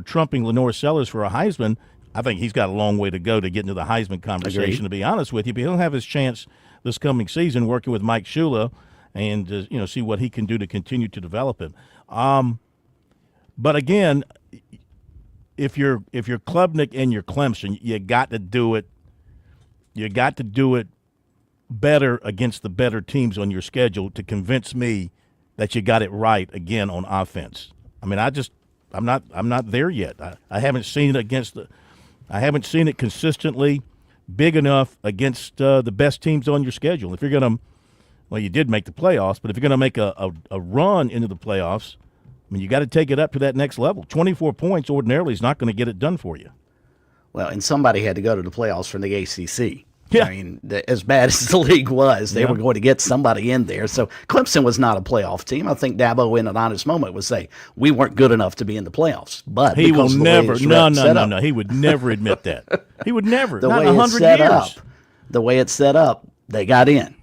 trumping Lenore Sellers for a Heisman. I think he's got a long way to go to get into the Heisman conversation, Agreed. to be honest with you. But he'll have his chance this coming season working with Mike Shula and, see what he can do to continue to develop him. But again, if you're Klubnik and you're Clemson, you got to do it. You got to do it better against the better teams on your schedule to convince me that you got it right again on offense. I mean, I'm not there yet. I haven't seen it I haven't seen it consistently big enough against the best teams on your schedule. If you're going to, well, you did make the playoffs, but if you're going to make a run into the playoffs, I mean, you got to take it up to that next level. 24 points ordinarily is not going to get it done for you. Well, and somebody had to go to the playoffs from the ACC. Yeah. I mean, as bad as the league was, they were going to get somebody in there. So Clemson was not a playoff team. I think Dabo, in an honest moment, would say we weren't good enough to be in the playoffs. But he will never. No. He would never admit that. He would never. Not in 100 years. The way it's set up, they got in,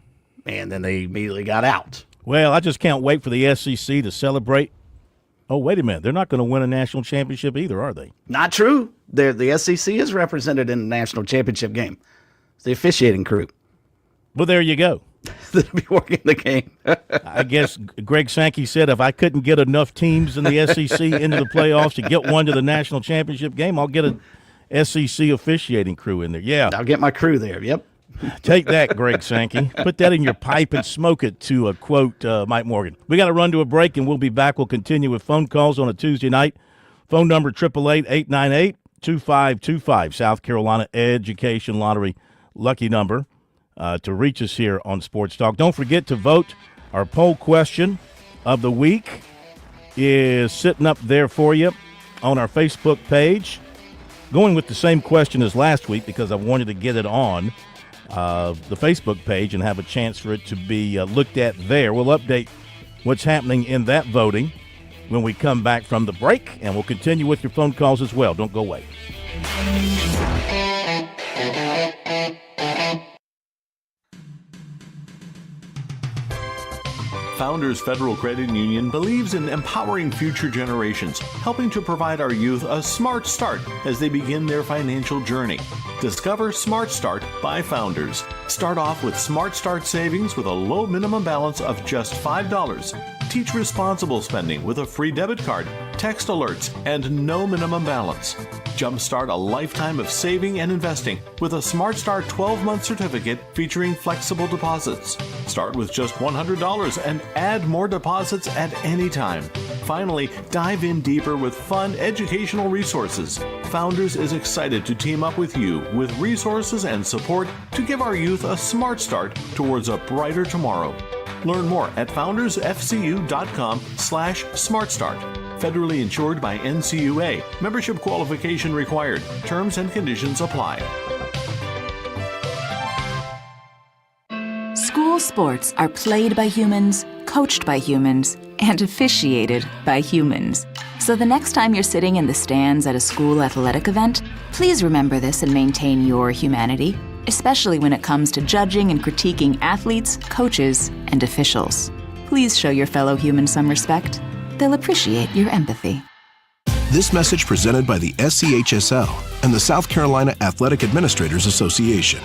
and then they immediately got out. Well, I just can't wait for the SEC to celebrate. Oh, wait a minute. They're not going to win a national championship either, are they? Not true. The SEC is represented in the national championship game. It's the officiating crew. Well, there you go. They'll be working the game. I guess Greg Sankey said if I couldn't get enough teams in the SEC into the playoffs to get one to the national championship game, I'll get a SEC officiating crew in there. Yeah. I'll get my crew there. Yep. Take that, Greg Sankey. Put that in your pipe and smoke it, to quote Mike Morgan. We got to run to a break, and we'll be back. We'll continue with phone calls on a Tuesday night. Phone number 888-898-2525. South Carolina Education Lottery lucky number to reach us here on Sports Talk. Don't forget to vote. Our poll question of the week is sitting up there for you on our Facebook page. Going with the same question as last week because I wanted to get it on the Facebook page and have a chance for it to be looked at there. We'll update what's happening in that voting when we come back from the break, and we'll continue with your phone calls as well. Don't go away. Founders Federal Credit Union believes in empowering future generations, helping to provide our youth a smart start as they begin their financial journey. Discover Smart Start by Founders. Start off with Smart Start savings with a low minimum balance of just $5. Teach responsible spending with a free debit card, text alerts, and no minimum balance. Jumpstart a lifetime of saving and investing with a Smart Start 12-month certificate featuring flexible deposits. Start with just $100 and add more deposits at any time. Finally, dive in deeper with fun educational resources. Founders is excited to team up with you with resources and support to give our youth a smart start towards a brighter tomorrow. Learn more at foundersfcu.com/smartstart. Federally insured by NCUA. Membership qualification required. Terms and conditions apply. School sports are played by humans, coached by humans, and officiated by humans. So the next time you're sitting in the stands at a school athletic event, please remember this and maintain your humanity, especially when it comes to judging and critiquing athletes, coaches, and officials. Please show your fellow humans some respect. They'll appreciate your empathy. This message presented by the SCHSL and the South Carolina Athletic Administrators Association.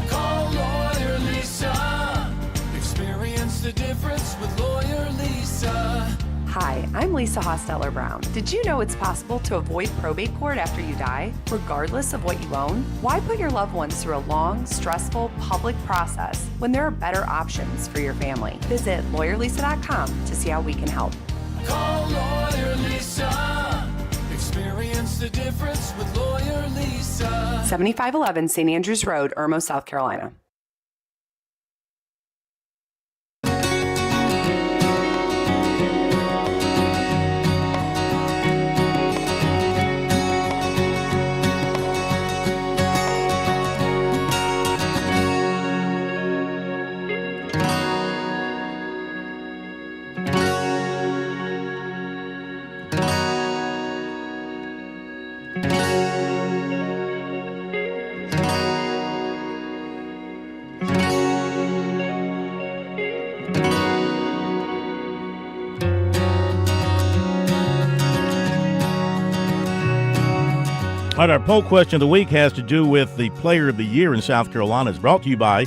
Call Lawyer Lisa. Experience the difference with Lawyer Lisa. Hi, I'm Lisa Hosteller Brown. Did you know it's possible to avoid probate court after you die, regardless of what you own? Why put your loved ones through a long, stressful public process when there are better options for your family? Visit lawyerlisa.com to see how we can help. Call Lawyer Lisa. Experience the difference with Lawyer Lisa. 7511 St. Andrews Road, Irmo, South Carolina. All right, our poll question of the week has to do with the Player of the Year in South Carolina. It's brought to you by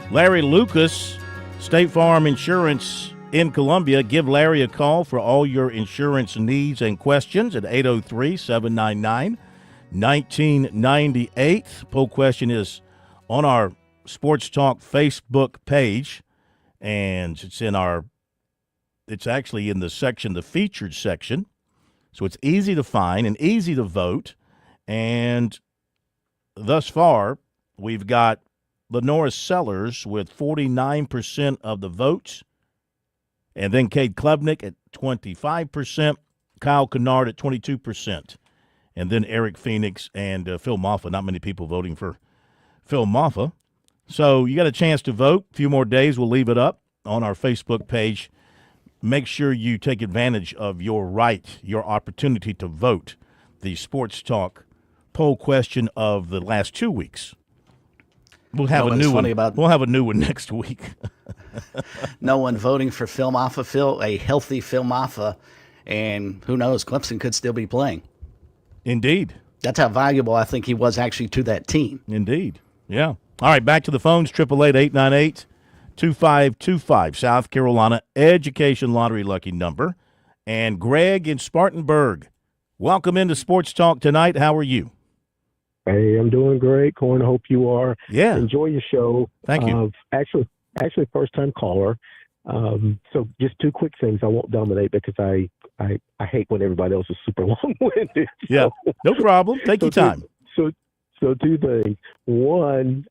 Larry Lucas, State Farm Insurance in Columbia. Give Larry a call for all your insurance needs and questions at 803-799-1998. Poll question is on our Sports Talk Facebook page, and it's actually in the section, the featured section. So it's easy to find and easy to vote. And thus far, we've got Lenora Sellers with 49% of the votes, and then Cade Klubnik at 25%, Kyle Kennard at 22%, and then Eric Phoenix and Phil Moffa. Not many people voting for Phil Moffa. So you got a chance to vote. A few more days, we'll leave it up on our Facebook page. Make sure you take advantage of your right, your opportunity to vote. The Sports Talk poll question of the last 2 weeks. We'll have a new one. We'll have a new one next week. No one voting for Phil Moffa. A healthy Phil Moffa, and who knows, Clemson could still be playing. Indeed. That's how valuable I think he was actually to that team. Indeed. Yeah. All right, back to the phones, 888-898-2525, South Carolina Education Lottery lucky number. And Greg in Spartanburg, welcome into Sports Talk tonight. How are you? Hey, I'm doing great, Corn. I hope you are. Yeah. Enjoy your show. Thank you. Actually, first-time caller. So just two quick things. I won't dominate because I hate when everybody else is super long-winded. Yeah, no problem. Take your time. So two things. One,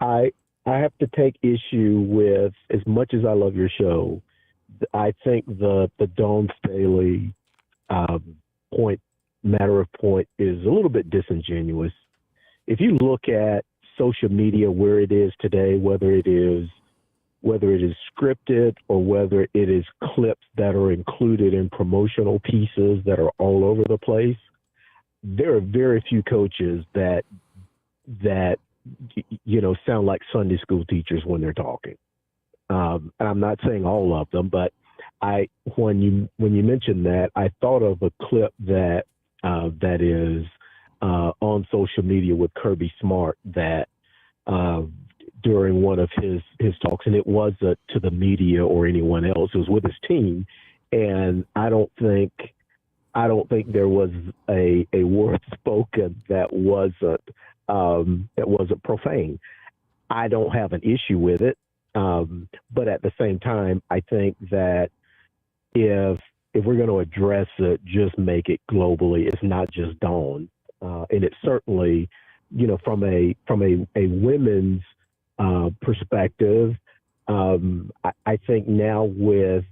I have to take issue with, as much as I love your show, I think the Dawn Staley matter of point is a little bit disingenuous. If you look at social media where it is today, whether it is scripted or whether it is clips that are included in promotional pieces that are all over the place, there are very few coaches that sound like Sunday school teachers when they're talking. And I'm not saying all of them, but when you mentioned that, I thought of a clip that is on social media with Kirby Smart that during one of his talks, and it wasn't to the media or anyone else. It was with his team, and I don't think there was a word spoken that wasn't profane. I don't have an issue with it, but at the same time, I think that if we're going to address it, just make it globally. It's not just Dawn, and it's certainly, from a women's perspective. I think now with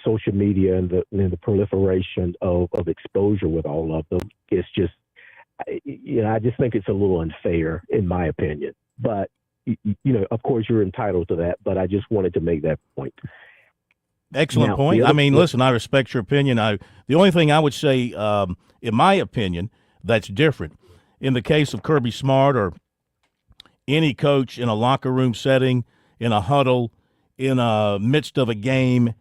social media and the proliferation of exposure with all of them, it's just, I just think it's a little unfair in my opinion. But of course, you're entitled to that. But I just wanted to make that point. Excellent point. I mean, listen, I respect your opinion. The only thing I would say, in my opinion, that's different in the case of Kirby Smart or any coach in a locker room setting, in a huddle, in a midst of a game,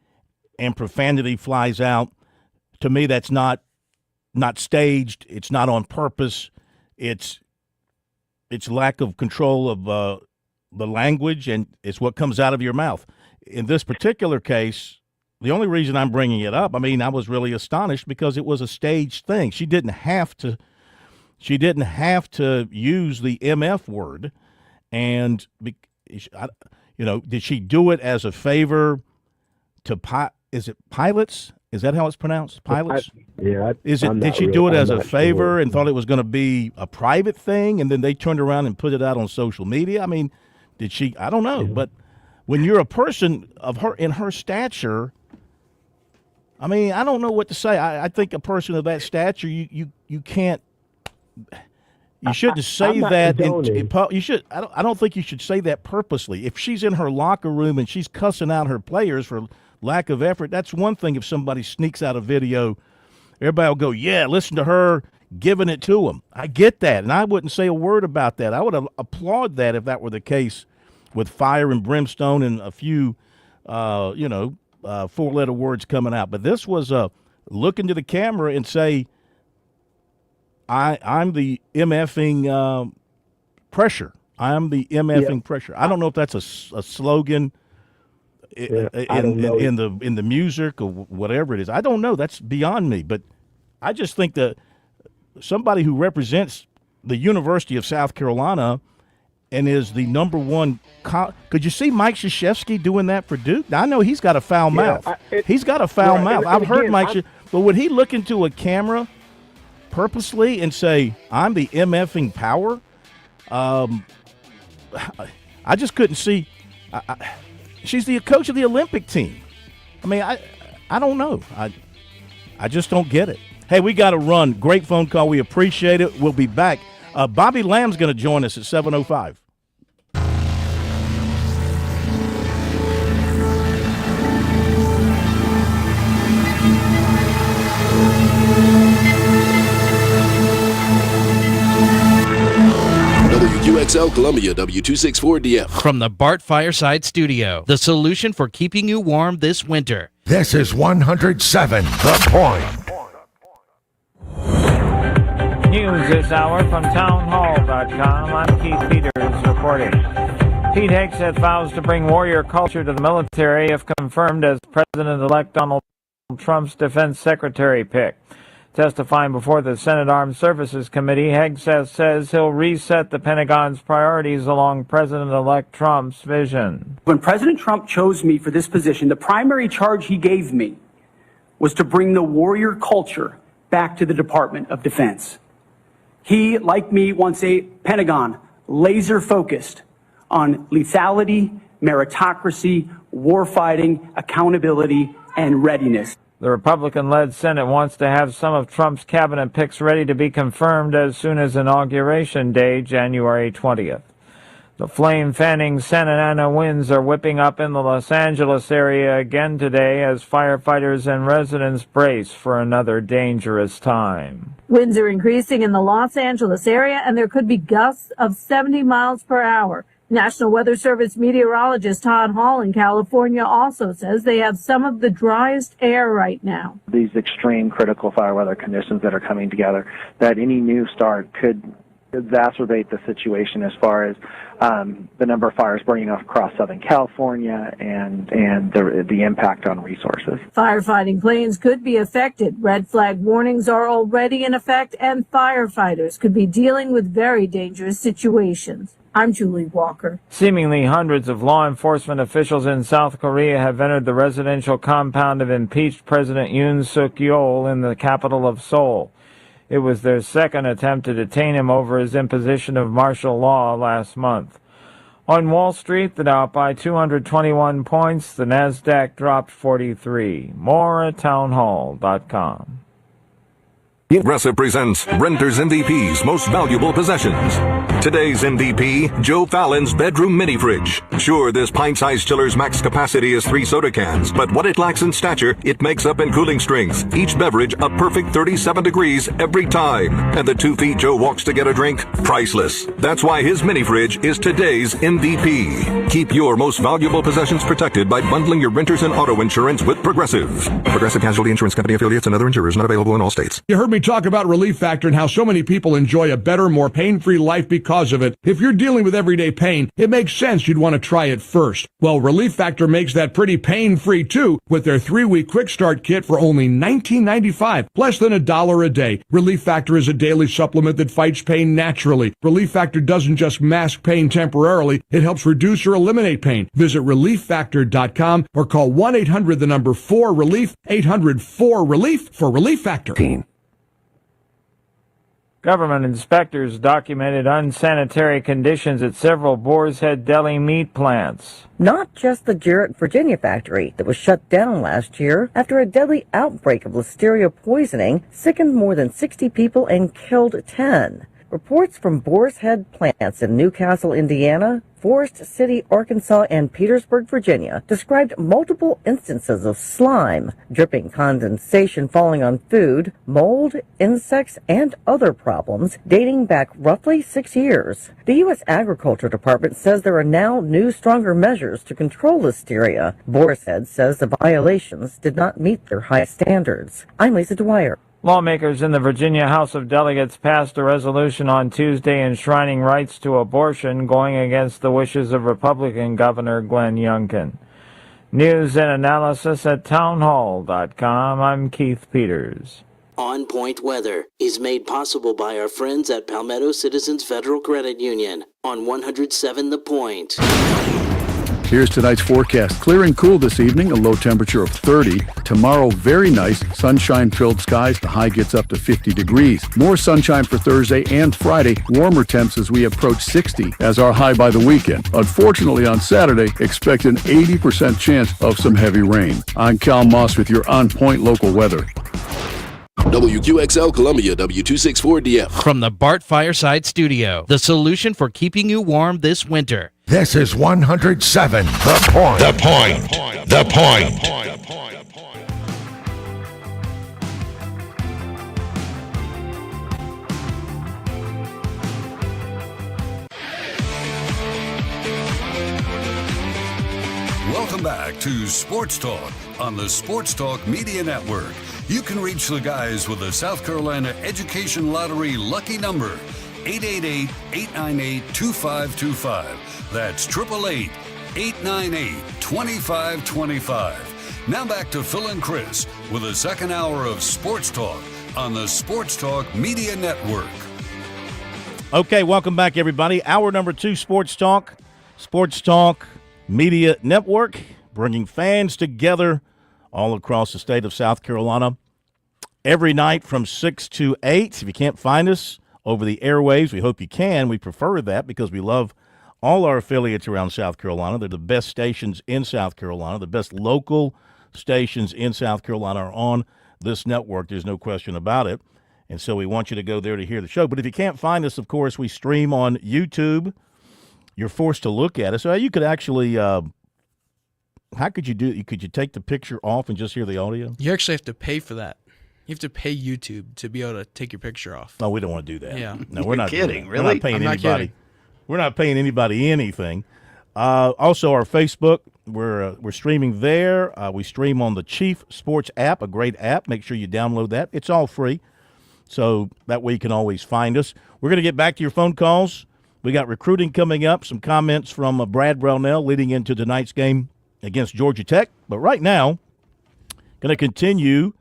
and profanity flies out. To me, that's not staged. It's not on purpose. It's lack of control of the language, and it's what comes out of your mouth. In this particular case, the only reason I'm bringing it up, I mean, I was really astonished because it was a staged thing. She didn't have to use the MF word, and did she do it as a favor to is it pilots? Is that how it's pronounced? Pilots? Did she do it as a favor and thought it was going to be a private thing, and then they turned around and put it out on social media? I mean, did she? I don't know, but when you're a person of her stature, I mean, I don't know what to say. I think a person of that stature, you can't. You shouldn't say that. You should. I don't think you should say that purposely. If she's in her locker room and she's cussing out her players for lack of effort, that's one thing. If somebody sneaks out a video, everybody will go, "Yeah, listen to her giving it to him." I get that, and I wouldn't say a word about that. I would applaud that if that were the case, with fire and brimstone and a few, four-letter words coming out. But this was look into the camera and say, I'm the MFing pressure. I'm the MFing pressure. I don't know if that's a slogan in the music or whatever it is. I don't know. That's beyond me. But I just think that somebody who represents the University of South Carolina and is the number one could you see Mike Krzyzewski doing that for Duke? Now, I know he's got a foul mouth. He's got a foul mouth. I've heard Mike but would he look into a camera purposely and say, "I'm the MFing power"? I just couldn't see. She's the coach of the Olympic team. I mean, I don't know. I just don't get it. Hey, we got to run. Great phone call. We appreciate it. We'll be back. Bobby Lamb's going to join us at 7:05. WQXL Columbia, W264DF. From the Bart Fireside Studio, the solution for keeping you warm this winter. This is 107 The Point. News this hour from townhall.com. I'm Keith Peters reporting. Pete Hegseth vows to bring warrior culture to the military if confirmed as President-elect Donald Trump's defense secretary pick. Testifying before the Senate Armed Services Committee, Hegseth says he'll reset the Pentagon's priorities along President-elect Trump's vision. When President Trump chose me for this position, the primary charge he gave me was to bring the warrior culture back to the Department of Defense. He, like me, wants a Pentagon laser-focused on lethality, meritocracy, warfighting, accountability, and readiness. The Republican-led Senate wants to have some of Trump's cabinet picks ready to be confirmed as soon as Inauguration Day, January 20th. The flame-fanning Santa Ana winds are whipping up in the Los Angeles area again today as firefighters and residents brace for another dangerous time. Winds are increasing in the Los Angeles area, and there could be gusts of 70 miles per hour. National Weather Service meteorologist Todd Hall in California also says they have some of the driest air right now. These extreme critical fire weather conditions that are coming together, that any new start could exacerbate the situation as far as the number of fires burning across Southern California and the impact on resources. Firefighting planes could be affected. Red flag warnings are already in effect, and firefighters could be dealing with very dangerous situations. I'm Julie Walker. Seemingly hundreds of law enforcement officials in South Korea have entered the residential compound of impeached President Yoon Suk-yeol in the capital of Seoul. It was their second attempt to detain him over his imposition of martial law last month. On Wall Street, the Dow up by 221 points. The Nasdaq dropped 43. More at townhall.com. Progressive presents Renter's MVP's Most Valuable Possessions. Today's MVP, Joe Fallon's bedroom mini fridge. Sure, this pint-sized chiller's max capacity is 3 soda cans, but what it lacks in stature, it makes up in cooling strength. Each beverage a perfect 37 degrees every time. And the 2 feet Joe walks to get a drink, priceless. That's why his mini fridge is today's MVP. Keep your most valuable possessions protected by bundling your renters and auto insurance with Progressive. Progressive Casualty Insurance Company affiliates and other insurers not available in all states. You heard me talk about Relief Factor and how so many people enjoy a better, more pain-free life because of it. If you're dealing with everyday pain, it makes sense you'd want to try it first. Well, Relief Factor makes that pretty pain-free too with their 3-week quick start kit for only $19.95, less than $1 a day. Relief Factor is a daily supplement that fights pain naturally. Relief Factor doesn't just mask pain temporarily, it helps reduce or eliminate pain. Visit ReliefFactor.com or call 1-800-4RELIEF, 800-4RELIEF for Relief Factor. Government inspectors documented unsanitary conditions at several Boar's Head deli meat plants. Not just the Jarrett, Virginia factory that was shut down last year after a deadly outbreak of listeria poisoning sickened more than 60 people and killed 10. Reports from Boar's Head plants in Newcastle, Indiana, Forest City, Arkansas, and Petersburg, Virginia, described multiple instances of slime, dripping condensation falling on food, mold, insects, and other problems dating back roughly 6 years. The U.S. Agriculture Department says there are now new, stronger measures to control listeria. Boar's Head says the violations did not meet their high standards. I'm Lisa Dwyer. Lawmakers in the Virginia House of Delegates passed a resolution on Tuesday enshrining rights to abortion, going against the wishes of Republican Governor Glenn Youngkin. News and analysis at townhall.com. I'm Keith Peters. On Point Weather is made possible by our friends at Palmetto Citizens Federal Credit Union on 107 The Point. Here's tonight's forecast. Clear and cool this evening, a low temperature of 30. Tomorrow, very nice, sunshine-filled skies. The high gets up to 50 degrees. More sunshine for Thursday and Friday. Warmer temps as we approach 60 as our high by the weekend. Unfortunately, on Saturday, expect an 80% chance of some heavy rain. I'm Cal Moss with your On Point local weather. WQXL Columbia, W264DF. From the Bart Fireside Studio, the solution for keeping you warm this winter. This is 107 The Point. The Point. The Point. Welcome back to Sports Talk on the Sports Talk Media Network. You can reach the guys with the South Carolina Education Lottery lucky number, 888-898-2525. That's 888-898-2525. Now back to Phil and Chris with the second hour of Sports Talk on the Sports Talk Media Network. Okay, welcome back, everybody. Hour number 2, Sports Talk Media Network, bringing fans together all across the state of South Carolina every night from 6 to 8. If you can't find us over the airwaves, we hope you can. We prefer that because we love all our affiliates around South Carolina. They're the best stations in South Carolina. The best local stations in South Carolina are on this network. There's no question about it. And so we want you to go there to hear the show. But if you can't find us, of course, we stream on YouTube. You're forced to look at us. So you could actually how could you do it? Could you take the picture off and just hear the audio? You actually have to pay for that. You have to pay YouTube to be able to take your picture off. No, we don't want to do that. Yeah. No, we're not kidding. Really? We're not paying I'm not anybody. kidding. We're not paying anybody anything. Also, our Facebook, we're streaming there. We stream on the Chief Sports app, a great app. Make sure you download that. It's all free, so that way you can always find us. We're going to get back to your phone calls. We got recruiting coming up, some comments from Brad Brownell leading into tonight's game against Georgia Tech. But right now, going to continue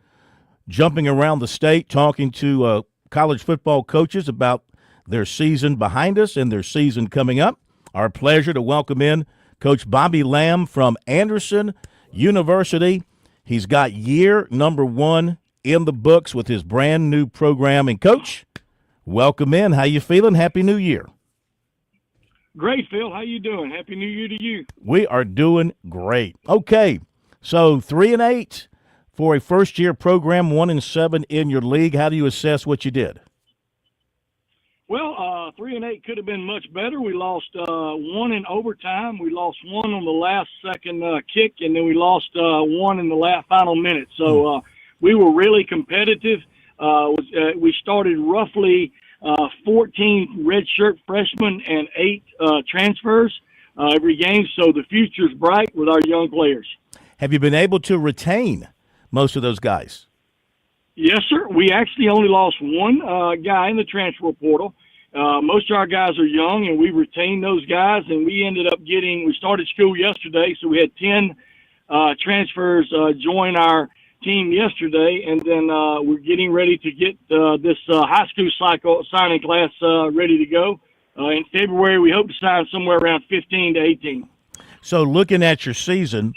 jumping around the state, talking to college football coaches about their season behind us and their season coming up. Our pleasure to welcome in Coach Bobby Lamb from Anderson University. He's got year number 1 in the books with his brand new program. And Coach, welcome in. How you feeling? Happy New Year. Great, Phil. How you doing? Happy New Year to you. We are doing great. Okay, so 3-8 for a first-year program, 1-7 in your league. How do you assess what you did? Well, 3-8 could have been much better. We lost 1 in overtime. We lost 1 on the last second kick, and then we lost 1 in the last final minute. So we were really competitive. We started roughly 14 redshirt freshmen and 8 transfers every game. So the future's bright with our young players. Have you been able to retain most of those guys? Yes, sir. We actually only lost 1 guy in the transfer portal. Most of our guys are young, and we retained those guys, and we ended up we started school yesterday, so we had 10 transfers join our team yesterday, and then we're getting ready to get this high school signing class ready to go. In February, we hope to sign somewhere around 15 to 18. So looking at your season,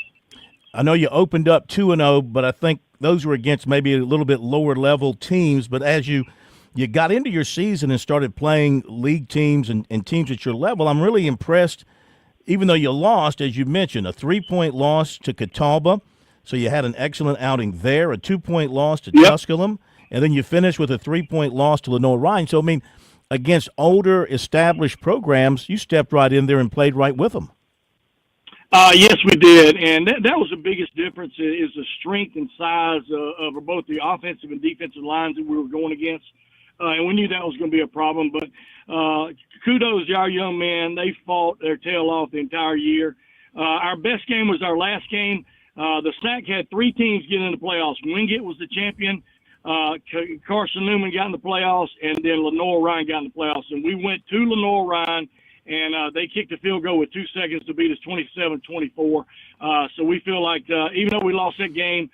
I know you opened up 2-0, but I think those were against maybe a little bit lower level teams. But as you got into your season and started playing league teams and teams at your level, I'm really impressed, even though you lost, as you mentioned, a 3-point loss to Catawba. So you had an excellent outing there, a 2-point loss to Tusculum, and then you finished with a 3-point loss to Lenoir-Rhyne. So, I mean, against older, established programs, you stepped right in there and played right with them. Yes, we did, and that was the biggest difference is the strength and size of both the offensive and defensive lines that we were going against, and we knew that was going to be a problem. But kudos to our young men; they fought their tail off the entire year. Our best game was our last game. The SAC had 3 teams get in the playoffs. Wingate was the champion. Carson Newman got in the playoffs, and then Lenoir-Rhyne got in the playoffs. And we went to Lenoir-Rhyne, and they kicked a field goal with 2 seconds to beat us 27-24. So we feel like even though we lost that game,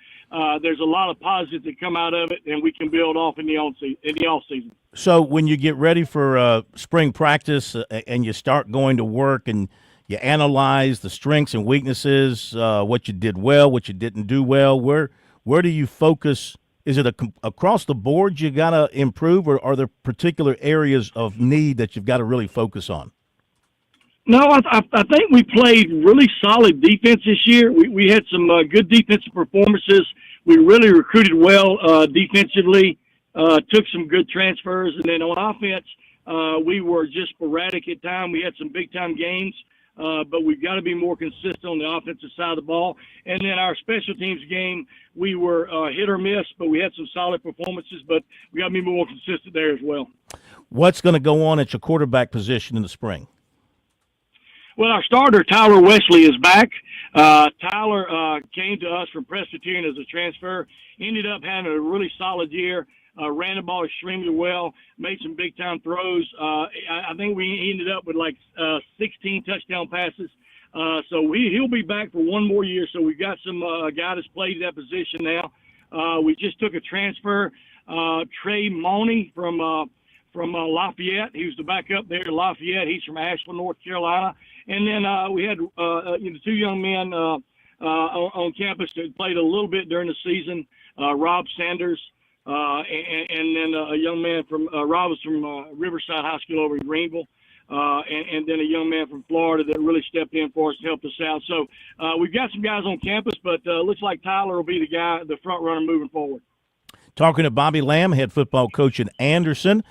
there's a lot of positives that come out of it, and we can build off in the off season. So when you get ready for spring practice and you start going to work and you analyze the strengths and weaknesses, what you did well, what you didn't do well, where do you focus? Is it across the board you got to improve, or are there particular areas of need that you've got to really focus on? No, I think we played really solid defense this year. We had some good defensive performances. We really recruited well defensively, took some good transfers. And then on offense, we were just sporadic at times. We had some big-time games, but we've got to be more consistent on the offensive side of the ball. And then our special teams game, we were hit or miss, but we had some solid performances, but we got to be more consistent there as well. What's going to go on at your quarterback position in the spring? Well, our starter, Tyler Wesley, is back. Tyler came to us from Presbyterian as a transfer, ended up having a really solid year, ran the ball extremely well, made some big-time throws. I think we ended up with like 16 touchdown passes. So he'll be back for 1 more year. So we've got some guy that's played that position now. We just took a transfer, Trey Money from Lafayette. He was the backup there at Lafayette. He's from Asheville, North Carolina. And then we had 2 young men on campus that played a little bit during the season, Rob Sanders, and then a young man from Rob was from Riverside High School over in Greenville, and then a young man from Florida that really stepped in for us and helped us out. So we've got some guys on campus, but looks like Tyler will be the guy, the front runner moving forward. Talking to Bobby Lamb, head football coach in Anderson.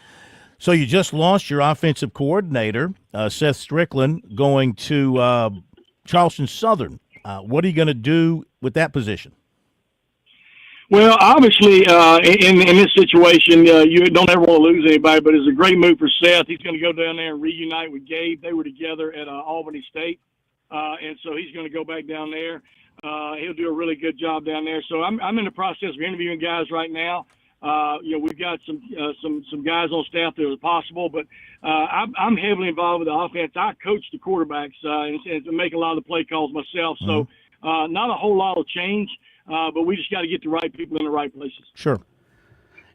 So you just lost your offensive coordinator, Seth Strickland, going to Charleston Southern. What are you going to do with that position? Well, obviously, in this situation, you don't ever want to lose anybody, but it's a great move for Seth. He's going to go down there and reunite with Gabe. They were together at Albany State, and so he's going to go back down there. He'll do a really good job down there. So I'm in the process of interviewing guys right now. We've got some guys on staff that are possible, but I'm heavily involved with the offense. I coach the quarterbacks and make a lot of the play calls myself. So not a whole lot will change, but we just got to get the right people in the right places. Sure.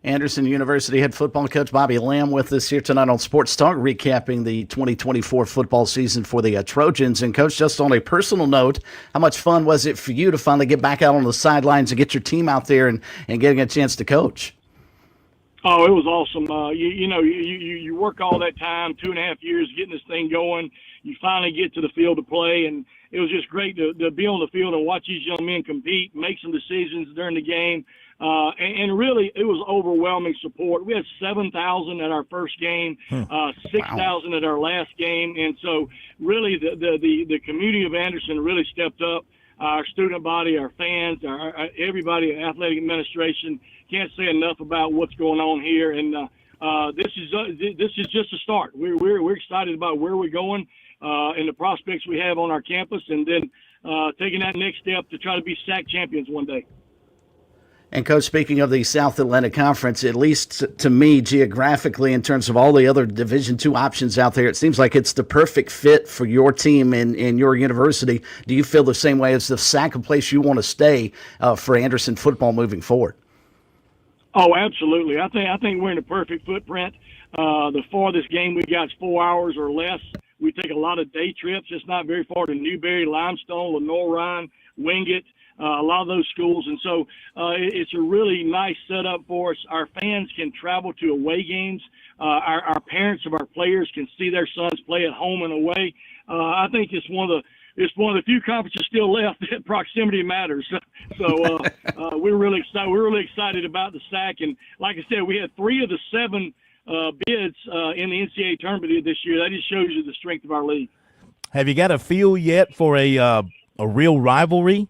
Anderson University head football coach Bobby Lamb with us here tonight on Sports Talk, recapping the 2024 football season for the Trojans. And, Coach, just on a personal note, how much fun was it for you to finally get back out on the sidelines and get your team out there and getting a chance to coach? Oh, it was awesome. You work all that time, 2.5 years, getting this thing going. You finally get to the field to play, and it was just great to be on the field and watch these young men compete, make some decisions during the game. And really, it was overwhelming support. We had 7,000 at our first game, 6,000 at our last game. And so really the community of Anderson really stepped up. Our student body, our fans, everybody, athletic administration, can't say enough about what's going on here. And this is just a start. We're excited about where we're going and the prospects we have on our campus, and then taking that next step to try to be SAC champions one day. And, Coach, speaking of the South Atlantic Conference, at least to me, geographically, in terms of all the other Division II options out there, it seems like it's the perfect fit for your team and your university. Do you feel the same way? As the SAC a place you want to stay for Anderson football moving forward? Oh, absolutely. I think we're in a perfect footprint. The farthest game we got is 4 hours or less. We take a lot of day trips. It's not very far to Newberry, Limestone, Lenore, Ryan, Wingate. A lot of those schools. And so it's a really nice setup for us. Our fans can travel to away games. Our parents of our players can see their sons play at home and away. I think it's one of the few conferences still left that proximity matters. So we're really excited. We're really excited about the SAC. And like I said, we had 3 of the 7 bids in the NCAA tournament this year. That just shows you the strength of our league. Have you got a feel yet for a real rivalry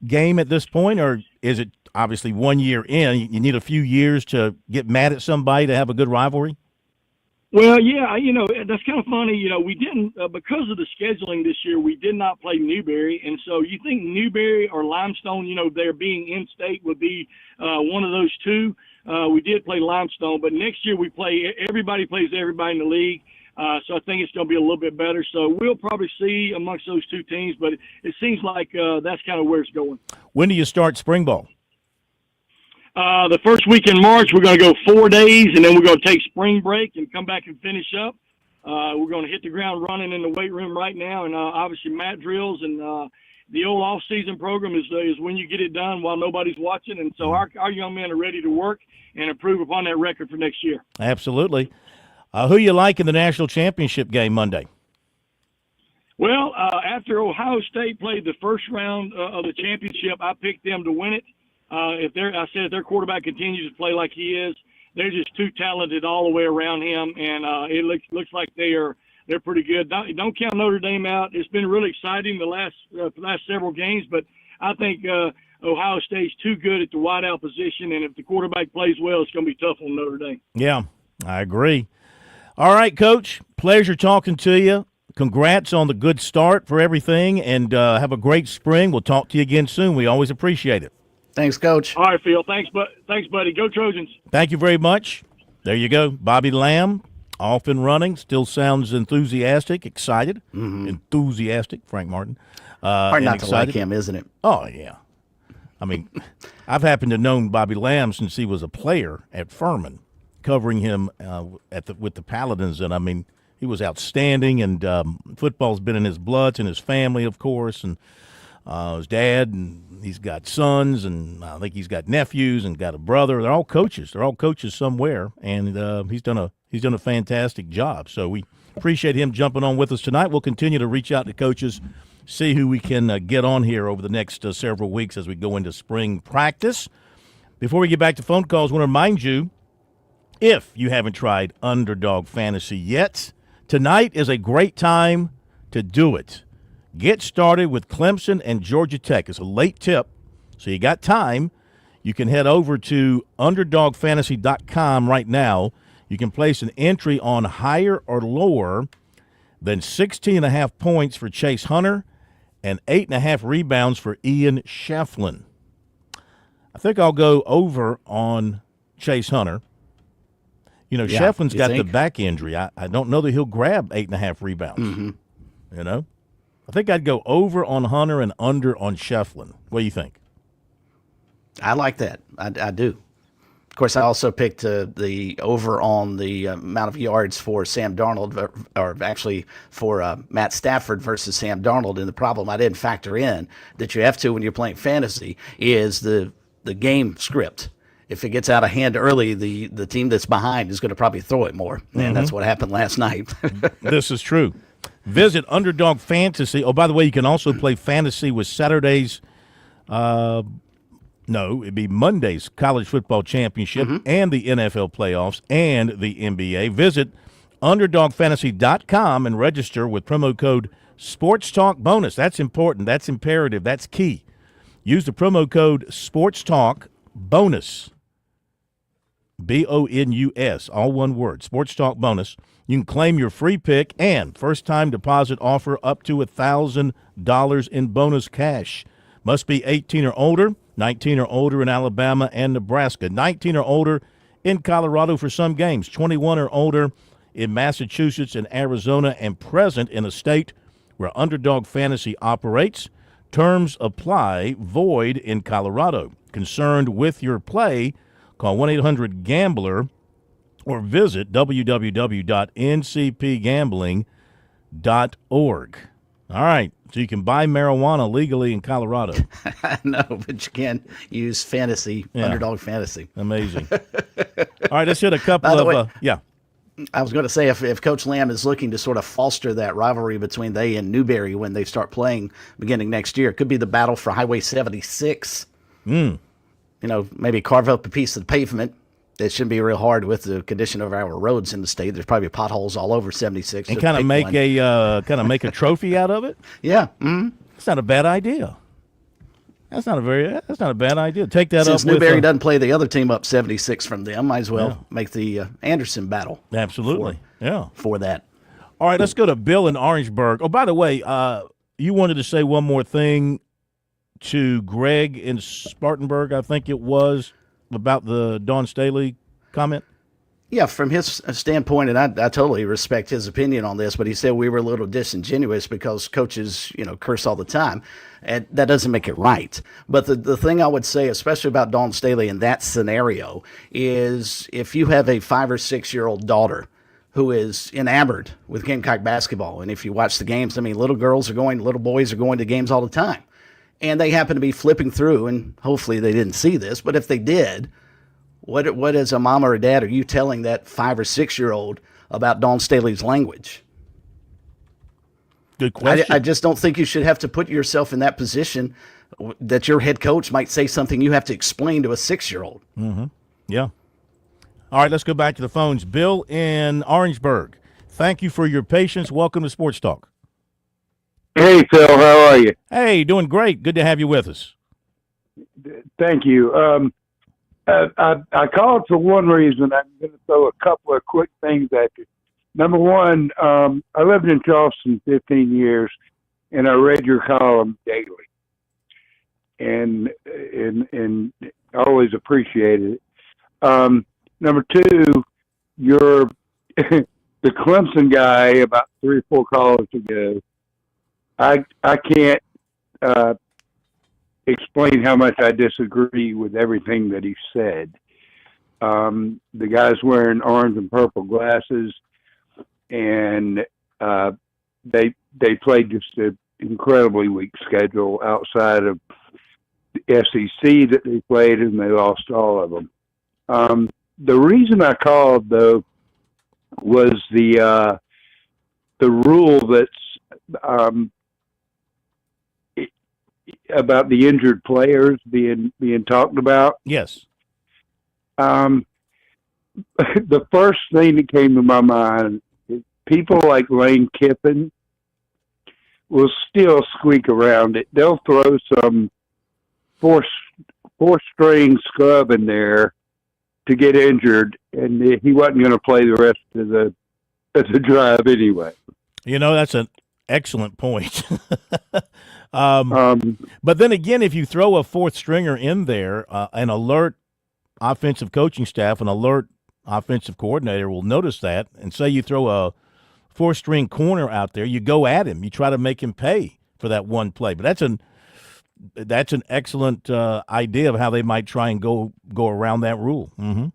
game at this point, or is it obviously 1 year in? You need a few years to get mad at somebody to have a good rivalry? Well, yeah, that's kind of funny. We didn't, because of the scheduling this year, we did not play Newberry. And so you think Newberry or Limestone, they're being in-state would be one of those two. We did play Limestone, but next year everybody plays everybody in the league. So I think it's going to be a little bit better. So we'll probably see amongst those two teams, but it seems like that's kind of where it's going. When do you start spring ball? The first week in March, we're going to go 4 days, and then we're going to take spring break and come back and finish up. We're going to hit the ground running in the weight room right now, and obviously mat drills and the old off-season program is when you get it done while nobody's watching. And so our young men are ready to work and improve upon that record for next year. Absolutely. Who you like in the national championship game Monday? Well, after Ohio State played the first round of the championship, I picked them to win it. If their quarterback continues to play like he is, they're just too talented all the way around him, and it looks like they're pretty good. Don't count Notre Dame out. It's been really exciting the last several games, but I think Ohio State's too good at the wideout position, and if the quarterback plays well, it's going to be tough on Notre Dame. Yeah, I agree. All right, Coach, pleasure talking to you. Congrats on the good start for everything, and have a great spring. We'll talk to you again soon. We always appreciate it. Thanks, Coach. All right, Phil. Thanks, buddy. Go Trojans. Thank you very much. There you go. Bobby Lamb, off and running, still sounds enthusiastic, excited. Enthusiastic, Frank Martin. Hard not to like him, isn't it? Oh, yeah. I mean, I've happened to know Bobby Lamb since he was a player at Furman, covering him with the Paladins, and I mean, he was outstanding. And football's been in his blood, and his family, of course, and his dad, and he's got sons, and I think he's got nephews, and got a brother. They're all coaches. They're all coaches somewhere, and he's done a fantastic job. So we appreciate him jumping on with us tonight. We'll continue to reach out to coaches, see who we can get on here over the next several weeks as we go into spring practice. Before we get back to phone calls, I want to remind you, if you haven't tried Underdog Fantasy yet, tonight is a great time to do it. Get started with Clemson and Georgia Tech. It's a late tip, so you got time. You can head over to UnderdogFantasy.com right now. You can place an entry on higher or lower than 16.5 points for Chase Hunter and 8.5 rebounds for Ian Shefflin. I think I'll go over on Chase Hunter. You know, Yeah, Shefflin's you got the think? back injury. I don't know that he'll grab 8.5 rebounds. You know? I think I'd go over on Hunter and under on Shefflin. What do you think? I like that. I do. Of course, I also picked the over on the amount of yards for Sam Darnold, or actually for Matt Stafford versus Sam Darnold. And the problem I didn't factor in that you have to when you're playing fantasy is the game script. If it gets out of hand early, the team that's behind is going to probably throw it more. And that's what happened last night. This is true. Visit Underdog Fantasy. Oh, by the way, you can also play fantasy with Saturday's no, it'd be Monday's College Football Championship and the NFL playoffs and the NBA. Visit UnderdogFantasy.com and register with promo code SportsTalkBonus. That's important. That's imperative. That's key. Use the promo code SportsTalkBonus. BONUS, all one word, SportsTalkBonus. You can claim your free pick and first-time deposit offer up to $1,000 in bonus cash. Must be 18 or older. 19 or older in Alabama and Nebraska, 19 or older in Colorado for some games, 21 or older in Massachusetts and Arizona, and present in a state where Underdog Fantasy operates. Terms apply, void in Colorado. Concerned with your play, call 1-800-GAMBLER or visit www.ncpgambling.org. All right, so you can buy marijuana legally in Colorado. I know, but you can't use fantasy, Underdog Fantasy. Amazing. All right, let's hit a couple of way, yeah. I was going to say, if Coach Lamb is looking to sort of foster that rivalry between they and Newberry when they start playing beginning next year, it could be the battle for Highway 76. You know, maybe carve up a piece of the pavement. It shouldn't be real hard with the condition of our roads in the state. There's probably potholes all over 76. And kind of make a trophy out of it. Yeah, That's not a bad idea. That's not a bad idea. Take that Since up. Newberry with, doesn't play the other team up 76 from them, might as well make the Anderson battle. Absolutely, for that. All right, let's go to Bill in Orangeburg. Oh, by the way, you wanted to say one more thing to Greg in Spartanburg, I think it was, about the Dawn Staley comment? Yeah, from his standpoint, and I totally respect his opinion on this, but he said we were a little disingenuous because coaches, curse all the time, and that doesn't make it right. But the thing I would say, especially about Dawn Staley in that scenario, is if you have a 5 or 6 year old daughter who is enamored with Gamecock basketball, and if you watch the games, I mean, little boys are going to games all the time, and they happen to be flipping through, and hopefully they didn't see this, but if they did, what as a mom or a dad are you telling that 5 or 6 year old about Dawn Staley's language? Good question. I just don't think you should have to put yourself in that position that your head coach might say something you have to explain to a 6 year old. Yeah. All right, let's go back to the phones. Bill in Orangeburg, thank you for your patience. Welcome to Sports Talk. Hey, Phil, how are you? Hey, doing great. Good to have you with us. Thank you. I called for one reason. I'm going to throw a couple of quick things at you. Number one, I lived in Charleston 15 years, and I read your column daily, and I always appreciated it. Number two, you're the Clemson guy about 3 or 4 callers ago. I can't explain how much I disagree with everything that he said. The guy's wearing orange and purple glasses, and they played just an incredibly weak schedule outside of the SEC that they played, and they lost all of them. The reason I called, though, was the rule that's about the injured players being talked about. Yes. The first thing that came to my mind is people like Lane Kiffin will still squeak around it. They'll throw some four-string scrub in there to get injured, and he wasn't going to play the rest of the drive anyway. That's an excellent point. But then again, if you throw a fourth stringer in there, an alert offensive coaching staff, an alert offensive coordinator will notice that, and say you throw a four-string corner out there, you go at him. You try to make him pay for that one play. But that's an excellent idea of how they might try and go around that rule. Mm-hmm.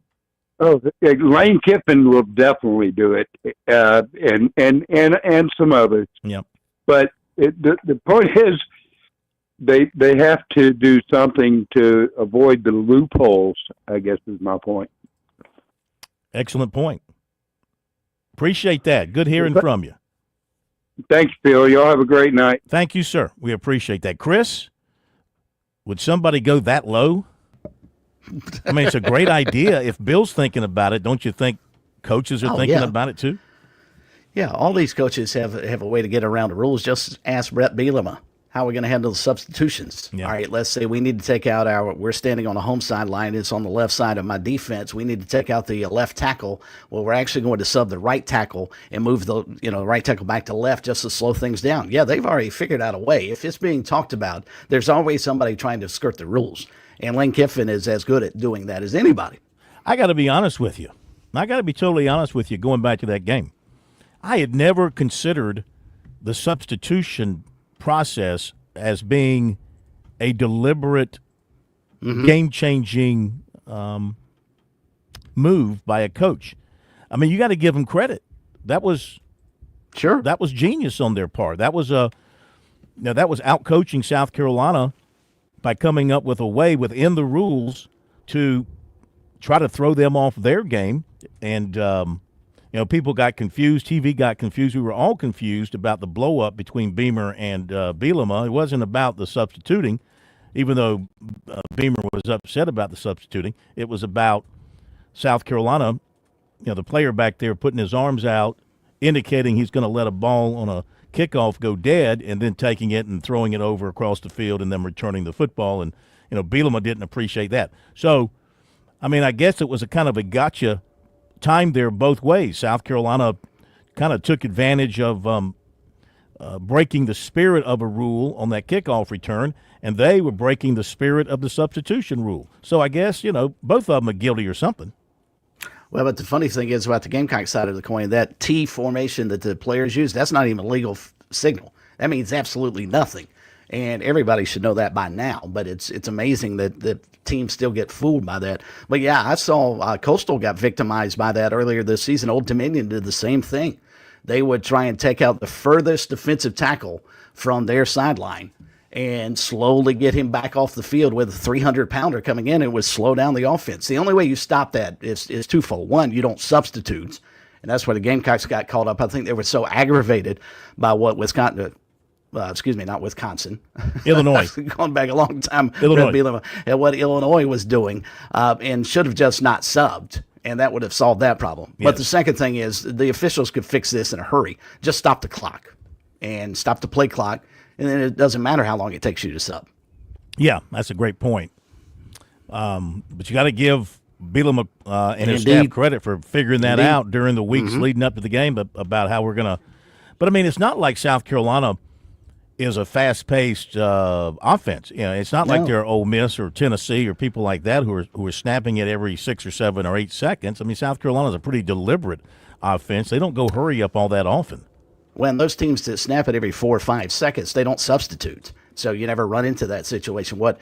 Oh, Lane Kiffin will definitely do it, and some others. Yep. But the point is, they have to do something to avoid the loopholes, I guess is my point. Excellent point. Appreciate that. Good hearing from you. Thanks, Phil. Y'all have a great night. Thank you, sir. We appreciate that. Chris, would somebody go that low? I mean, it's a great idea. If Bill's thinking about it, don't you think coaches are thinking about it too? Yeah, all these coaches have a way to get around the rules. Just ask Brett Bielema. How are we going to handle the substitutions? Yeah. All right, let's say we need to take out we're standing on the home sideline. It's on the left side of my defense. We need to take out the left tackle. Well, we're actually going to sub the right tackle and move the right tackle back to left just to slow things down. Yeah, they've already figured out a way. If it's being talked about, there's always somebody trying to skirt the rules. And Lane Kiffin is as good at doing that as anybody. I got to be honest with you. I got to be totally honest with you going back to that game. I had never considered the substitution process as being a deliberate, game-changing move by a coach. I mean, you got to give them credit. That was genius on their part. That was out-coaching South Carolina by coming up with a way within the rules to try to throw them off their game. And people got confused. TV got confused. We were all confused about the blow-up between Beamer and Bielema. It wasn't about the substituting, even though Beamer was upset about the substituting. It was about South Carolina, the player back there putting his arms out, indicating he's going to let a ball on a kickoff go dead, and then taking it and throwing it over across the field and then returning the football. And, Bielema didn't appreciate that. So, I mean, I guess it was a kind of a gotcha time there both ways. South Carolina kind of took advantage of breaking the spirit of a rule on that kickoff return, and they were breaking the spirit of the substitution rule. So I guess, both of them are guilty or something. Well, but the funny thing is about the Gamecock side of the coin, that T formation that the players use, that's not even a legal signal. That means absolutely nothing. And everybody should know that by now. But it's amazing that the teams still get fooled by that. But, yeah, I saw Coastal got victimized by that earlier this season. Old Dominion did the same thing. They would try and take out the furthest defensive tackle from their sideline and slowly get him back off the field with a 300-pounder coming in. It would slow down the offense. The only way you stop that is twofold. One, you don't substitute, and that's where the Gamecocks got caught up. I think they were so aggravated by what Wisconsin not Wisconsin. Illinois. Going back a long time. Illinois. At what Illinois was doing, and should have just not subbed, and that would have solved that problem. Yes. But the second thing is the officials could fix this in a hurry. Just stop the clock and stop the play clock, and then it doesn't matter how long it takes you to sub. Yeah, that's a great point. But you got to give Bielema and his staff credit for figuring that out during the weeks leading up to the game about how we're going to – but, I mean, it's not like South Carolina – is a fast-paced offense. It's not like they're Ole Miss or Tennessee or people like that who are snapping it every 6 or 7 or 8 seconds. I mean, South Carolina's a pretty deliberate offense. They don't go hurry up all that often. When those teams that snap it every 4 or 5 seconds, they don't substitute. So you never run into that situation. What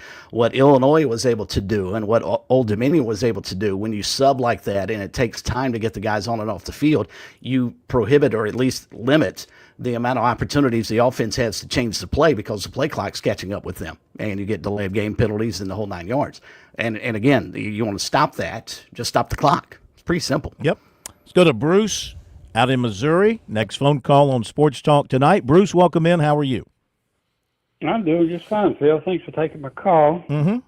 Illinois was able to do and what Old Dominion was able to do, when you sub like that and it takes time to get the guys on and off the field, you prohibit or at least limit the amount of opportunities the offense has to change the play because the play clock's catching up with them, and you get delay of game penalties and the whole 9 yards. And again, you want to stop that, just stop the clock. It's pretty simple. Yep. Let's go to Bruce out in Missouri. Next phone call on Sports Talk tonight. Bruce, welcome in. How are you? I'm doing just fine, Phil. Thanks for taking my call. Mm-hmm.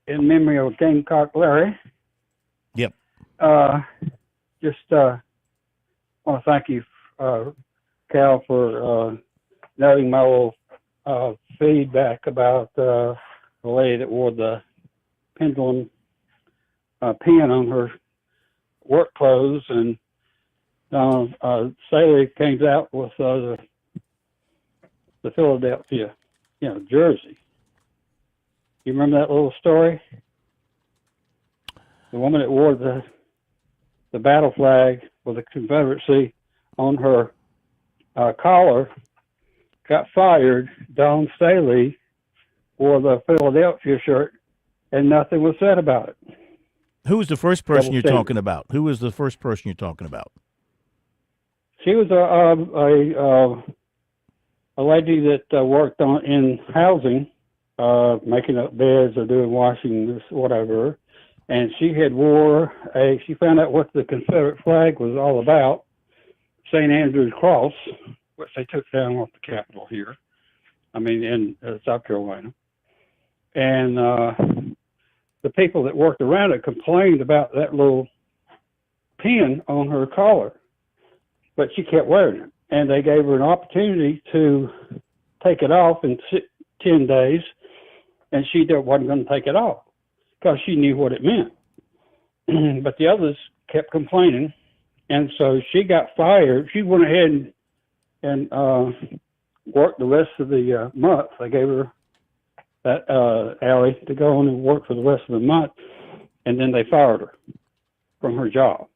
In memory of Gamecock Larry. Yep. Just want to thank you, Cal, for noting my little feedback about the lady that wore the pendulum pin on her work clothes, and Saley came out with the Philadelphia, jersey. You remember that little story? the woman that wore the battle flag with the Confederacy on her collar, got fired. Dawn Staley wore the Philadelphia shirt, and nothing was said about it. Who was the first person you're talking about? Who was the first person you're talking about? She was a lady that worked in housing, making up beds or doing washing, this whatever. And she she found out what the Confederate flag was all about, St. Andrew's Cross, which they took down off the Capitol here, in South Carolina. And the people that worked around it complained about that little pin on her collar, but she kept wearing it. And they gave her an opportunity to take it off in 10 days, and she wasn't going to take it off because she knew what it meant. But the others kept complaining, and so she got fired. She went ahead and worked the rest of the month. They gave her that alley to go on and work for the rest of the month, and then they fired her from her job.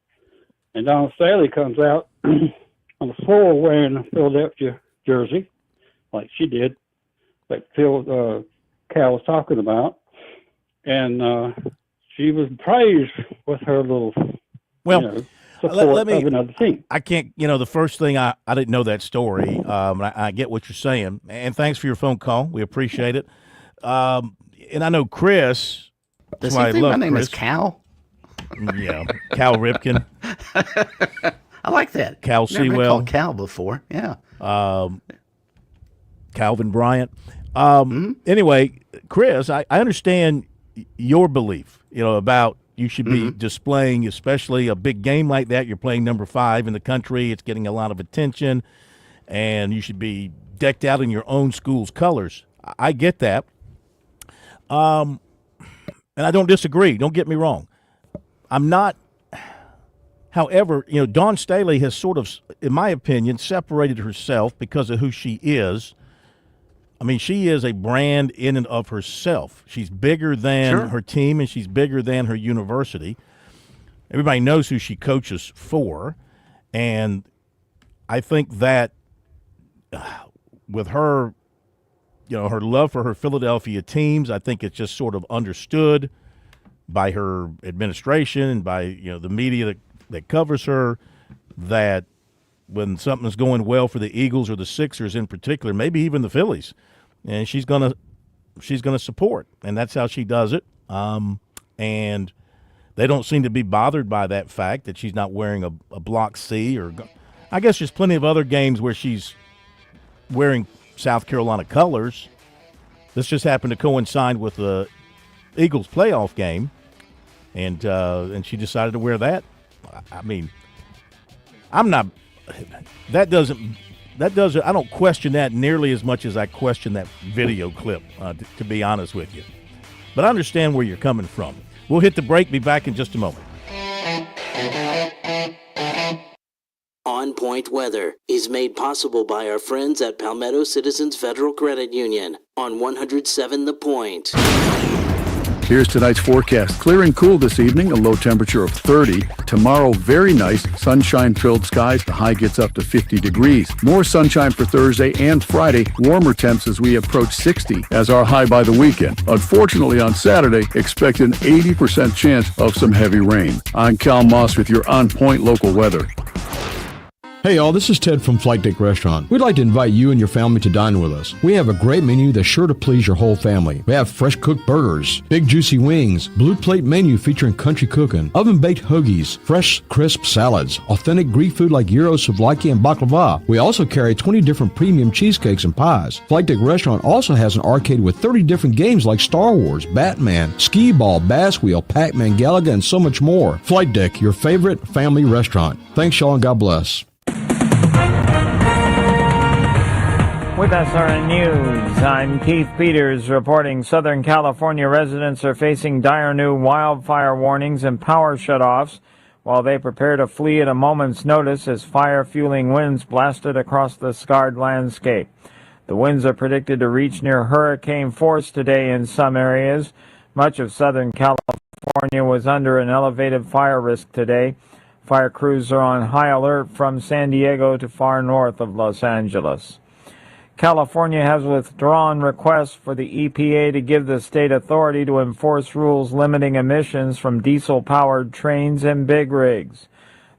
And Dawn Staley comes out on the floor wearing a Philadelphia jersey, like she did, that Cal was talking about, and she was praised with her little, support of another team. I can't, the first thing I didn't know that story. I get what you're saying, and thanks for your phone call. We appreciate it. And I know Chris. Does he think my name is Cal? Yeah, Cal Ripken. I like that. Cal Never been Sewell. called Cal before. Yeah. Calvin Bryant. Anyway, Chris, I understand your belief, about you should be displaying, especially a big game like that. You're playing number 5 in the country. It's getting a lot of attention, and you should be decked out in your own school's colors. I get that. And I don't disagree. Don't get me wrong. I'm not. However, Dawn Staley has sort of, in my opinion, separated herself because of who she is. She is a brand in and of herself. She's bigger than her team, and she's bigger than her university. Everybody knows who she coaches for, and I think that with her, her love for her Philadelphia teams, I think it's just sort of understood by her administration and by the media that covers her, that when something's going well for the Eagles or the Sixers in particular, maybe even the Phillies, and she's gonna support, and that's how she does it. And they don't seem to be bothered by that fact that she's not wearing a block C, or I guess there's plenty of other games where she's wearing South Carolina colors. This just happened to coincide with the Eagles playoff game, and she decided to wear that. I'm not. That doesn't. I don't question that nearly as much as I question that video clip. To be honest with you, but I understand where you're coming from. We'll hit the break. Be back in just a moment. On Point Weather is made possible by our friends at Palmetto Citizens Federal Credit Union on 107 The Point. Here's tonight's forecast. Clear and cool this evening, a low temperature of 30. Tomorrow, very nice, sunshine-filled skies. The high gets up to 50 degrees. More sunshine for Thursday and Friday. Warmer temps as we approach 60 as our high by the weekend. Unfortunately, on Saturday, expect an 80% chance of some heavy rain. I'm Cal Moss with your On Point local weather. Hey y'all, this is Ted from Flight Deck Restaurant. We'd like to invite you and your family to dine with us. We have a great menu that's sure to please your whole family. We have fresh cooked burgers, big juicy wings, blue plate menu featuring country cooking, oven baked hoagies, fresh crisp salads, authentic Greek food like gyros, souvlaki, and baklava. We also carry 20 different premium cheesecakes and pies. Flight Deck Restaurant also has an arcade with 30 different games like Star Wars, Batman, Skee Ball, Bass Wheel, Pac-Man, Galaga, and so much more. Flight Deck, your favorite family restaurant. Thanks y'all and God bless. With SRN News, I'm Keith Peters reporting Southern California residents are facing dire new wildfire warnings and power shutoffs while they prepare to flee at a moment's notice as fire-fueling winds blasted across the scarred landscape. The winds are predicted to reach near hurricane force today in some areas. Much of Southern California California was under an elevated fire risk today. Fire crews are on high alert from San Diego to far north of Los Angeles. California has withdrawn requests for the EPA to give the state authority to enforce rules limiting emissions from diesel-powered trains and big rigs.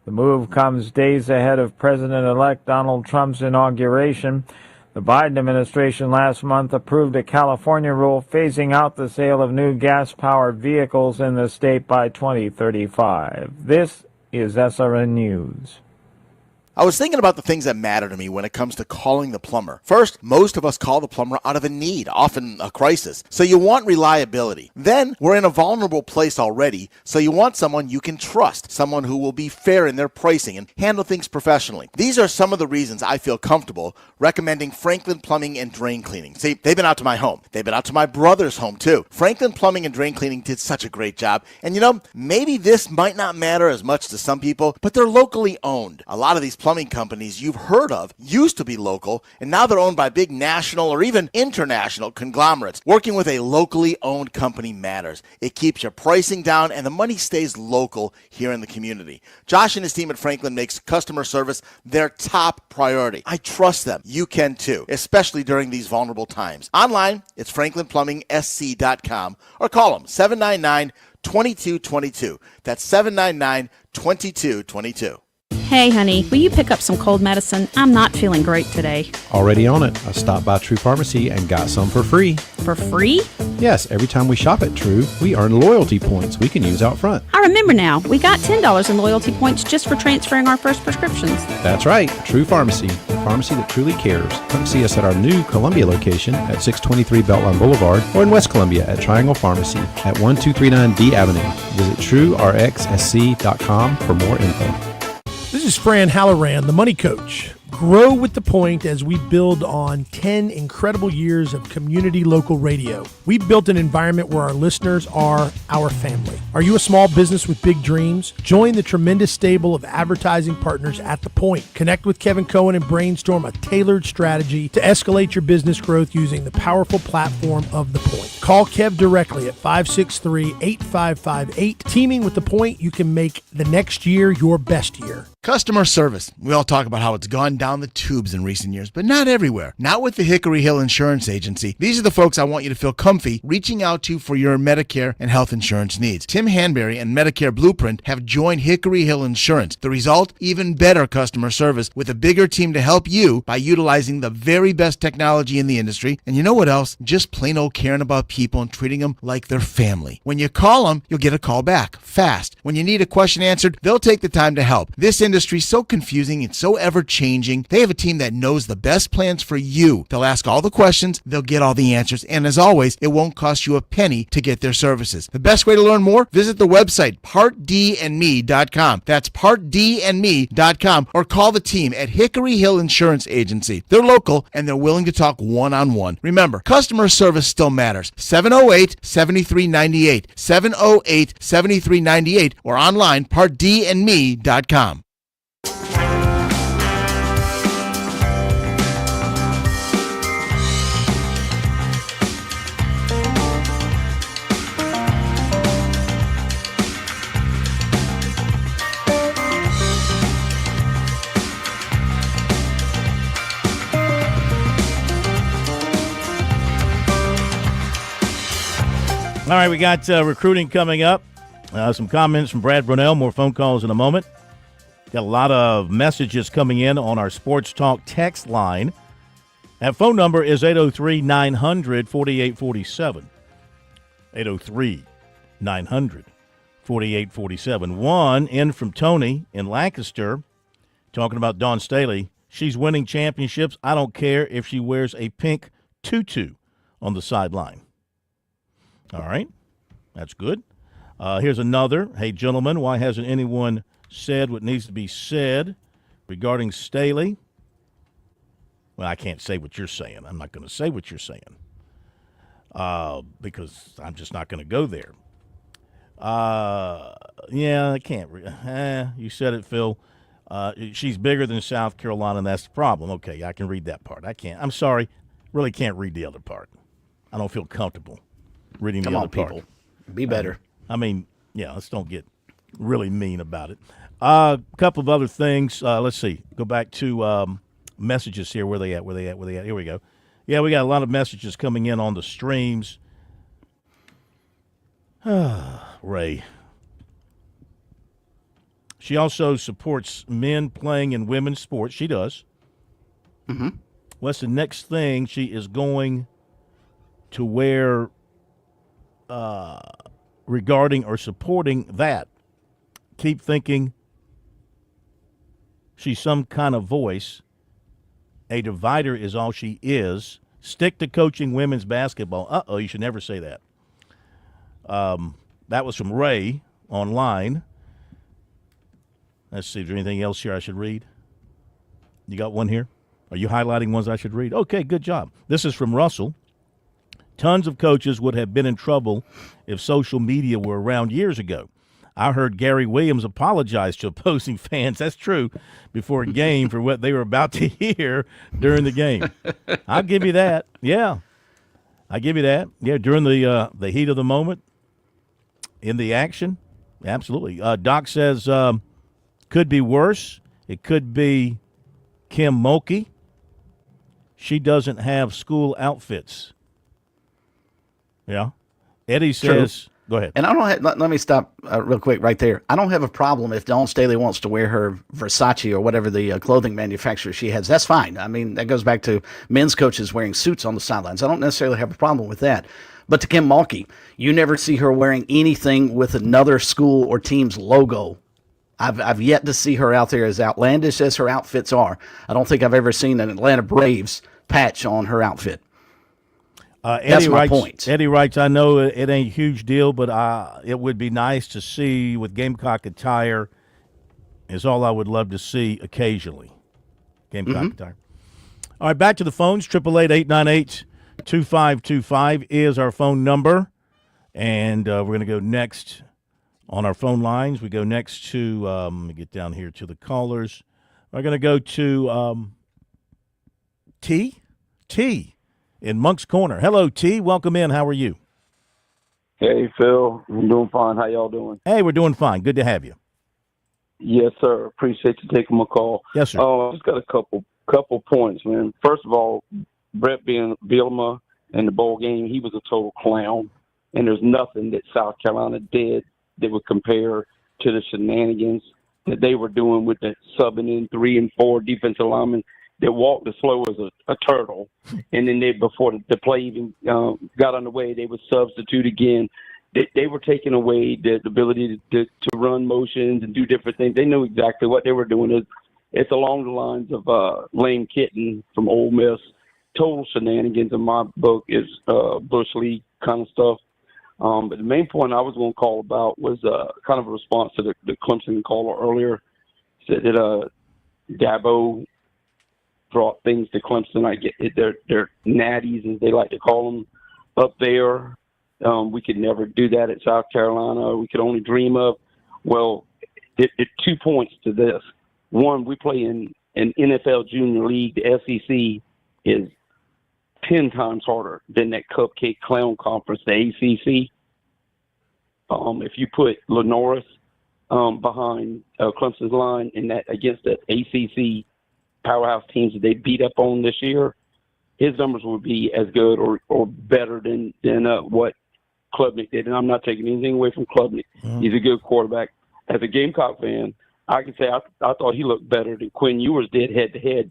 The move comes days ahead of President-elect Donald Trump's inauguration. The Biden administration last month approved a California rule phasing out the sale of new gas-powered vehicles in the state by 2035. This is SRN News. I was thinking about the things that matter to me when it comes to calling the plumber. First, most of us call the plumber out of a need, often a crisis. So you want reliability. Then, we're in a vulnerable place already, so you want someone you can trust, someone who will be fair in their pricing and handle things professionally. These are some of the reasons I feel comfortable recommending Franklin Plumbing and Drain Cleaning. See, they've been out to my home. They've been out to my brother's home, too. Franklin Plumbing and Drain Cleaning did such a great job. And maybe this might not matter as much to some people, but they're locally owned. A lot of these plumbing companies you've heard of used to be local, and now they're owned by big national or even international conglomerates. Working with a locally owned company matters. It keeps your pricing down, and the money stays local here in the community. Josh and his team at Franklin makes customer service their top priority. I trust them. You can too, especially during these vulnerable times. Online, it's franklinplumbing.sc.com or call them 799-2222. That's 799-2222. Hey, honey, will you pick up some cold medicine? I'm not feeling great today. Already on it. I stopped by True Pharmacy and got some for free. For free? Yes, every time we shop at True, we earn loyalty points we can use out front. I remember now. We got $10 in loyalty points just for transferring our first prescriptions. That's right. True Pharmacy, the pharmacy that truly cares. Come see us at our new Columbia location at 623 Beltline Boulevard or in West Columbia at Triangle Pharmacy at 1239 D Avenue. Visit TrueRxSC.com for more info. This is Fran Halloran, the Money Coach. Grow with the point as we build on 10 incredible years of community local radio. We've built an environment where our listeners are our family. Are you a small business with big dreams? Join the tremendous stable of advertising partners at The Point. Connect with Kevin Cohen and brainstorm a tailored strategy to escalate your business growth using the powerful platform of The Point. Call Kev directly at 563-8558. Teaming with The Point, you can make the next year your best year. Customer service. We all talk about how it's gone down the tubes in recent years, but not everywhere. Not with the Hickory Hill Insurance Agency. These are the folks I want you to feel comfy reaching out to for your Medicare and health insurance needs. Tim Hanberry and Medicare Blueprint have joined Hickory Hill Insurance. The result? Even better customer service with a bigger team to help you by utilizing the very best technology in the industry. And you know what else? Just plain old caring about people and treating them like their family. When you call them, you'll get a call back fast. When you need a question answered, they'll take the time to help. This industry is so confusing and so ever-changing. They have a team that knows the best plans for you. They'll ask all the questions, they'll get all the answers, and as always, it won't cost you a penny to get their services. The best way to learn more? Visit the website, partdandme.com. That's partdandme.com, or call the team at Hickory Hill Insurance Agency. They're local, and they're willing to talk one-on-one. Remember, customer service still matters. 708-7398, 708-7398, or online, partdandme.com. All right, we got recruiting coming up. Some comments from Brad Brunell, more phone calls in a moment. Got a lot of messages coming in on our Sports Talk text line. That phone number is 803-900-4847. 803-900-4847. One in from Tony in Lancaster talking about Dawn Staley. She's winning championships. I don't care if she wears a pink tutu on the sideline. All right, that's good. Here's another. Hey, gentlemen, why hasn't anyone said what needs to be said regarding Staley? Well, I can't say what you're saying. I'm not going to say what you're saying because I'm just not going to go there. Yeah, I can't. You said it, Phil. She's bigger than South Carolina, and that's the problem. Okay, I can read that part. I can't. I'm sorry. Really can't read the other part. I don't feel comfortable reading the other part. Come on, people. Be better. I mean, Yeah, let's don't get really mean about it. A couple of other things. Let's see. Go back to messages here. Where they at? Here we go. Yeah, we got a lot of messages coming in on the streams. Ray. She also supports men playing in women's sports. She does. Mm-hmm. What's the next thing she is going to wear regarding or supporting that? Keep thinking she's some kind of voice. A divider is all she is. Stick to coaching women's basketball. Uh-oh, you should never say that. That was from Ray online. Let's see, is there anything else here I should read? You got one here? Are you highlighting ones I should read? Okay, good job. This is from Russell. Tons of coaches would have been in trouble if social media were around years ago. I heard Gary Williams apologize to opposing fans. That's true, before a game for what they were about to hear during the game. I'll give you that. Yeah, I give you that. Yeah, during the heat of the moment, in the action, absolutely. Doc says could be worse. It could be Kim Mulkey. She doesn't have school outfits. Yeah. Eddie says, True. Go ahead. And I don't have, let me stop real quick right there. I don't have a problem if Dawn Staley wants to wear her Versace or whatever the clothing manufacturer she has. That's fine. I mean, that goes back to men's coaches wearing suits on the sidelines. I don't necessarily have a problem with that. But to Kim Mulkey, you never see her wearing anything with another school or team's logo. I've yet to see her out there, as outlandish as her outfits are. I don't think I've ever seen an Atlanta Braves patch on her outfit. That's my point. Eddie writes, I know it ain't a huge deal, but it would be nice to see with Gamecock attire is all I would love to see occasionally. Gamecock attire. All right, back to the phones. 888-898-2525 is our phone number. And we're going to go next on our phone lines. We go next to, let me get down here to the callers. We're going to go to T in Monk's Corner. Hello, T. Welcome in. How are you? Hey, Phil. I'm doing fine. How y'all doing? Hey, we're doing fine. Good to have you. Yes, sir. Appreciate you taking my call. Yes, sir. I just got a couple points, man. First of all, Brett Bielema in the bowl game, he was a total clown. And there's nothing that South Carolina did that would compare to the shenanigans that they were doing with the subbing in 3 and 4 defensive linemen that walked as slow as a turtle. And then before the play even got underway, they would substitute again. They were taking away the ability to run motions and do different things. They knew exactly what they were doing. It's along the lines of Lane Kiffin from Ole Miss. Total shenanigans in my book is Bush League kind of stuff. But the main point I was going to call about was kind of a response to the Clemson caller earlier. Said that Dabo brought things to Clemson. I get it. They're natties, as they like to call them, up there. We could never do that at South Carolina. We could only dream of. Well, it 2 points to this. One, we play in an NFL Junior League. The SEC is 10 times harder than that cupcake clown conference, the ACC. If you put Lenoris behind Clemson's line in that against the ACC powerhouse teams that they beat up on this year, his numbers would be as good or better than what Klubnik did. And I'm not taking anything away from Klubnik. He's a good quarterback. As a Gamecock fan, I can say I thought he looked better than Quinn Ewers did head-to-head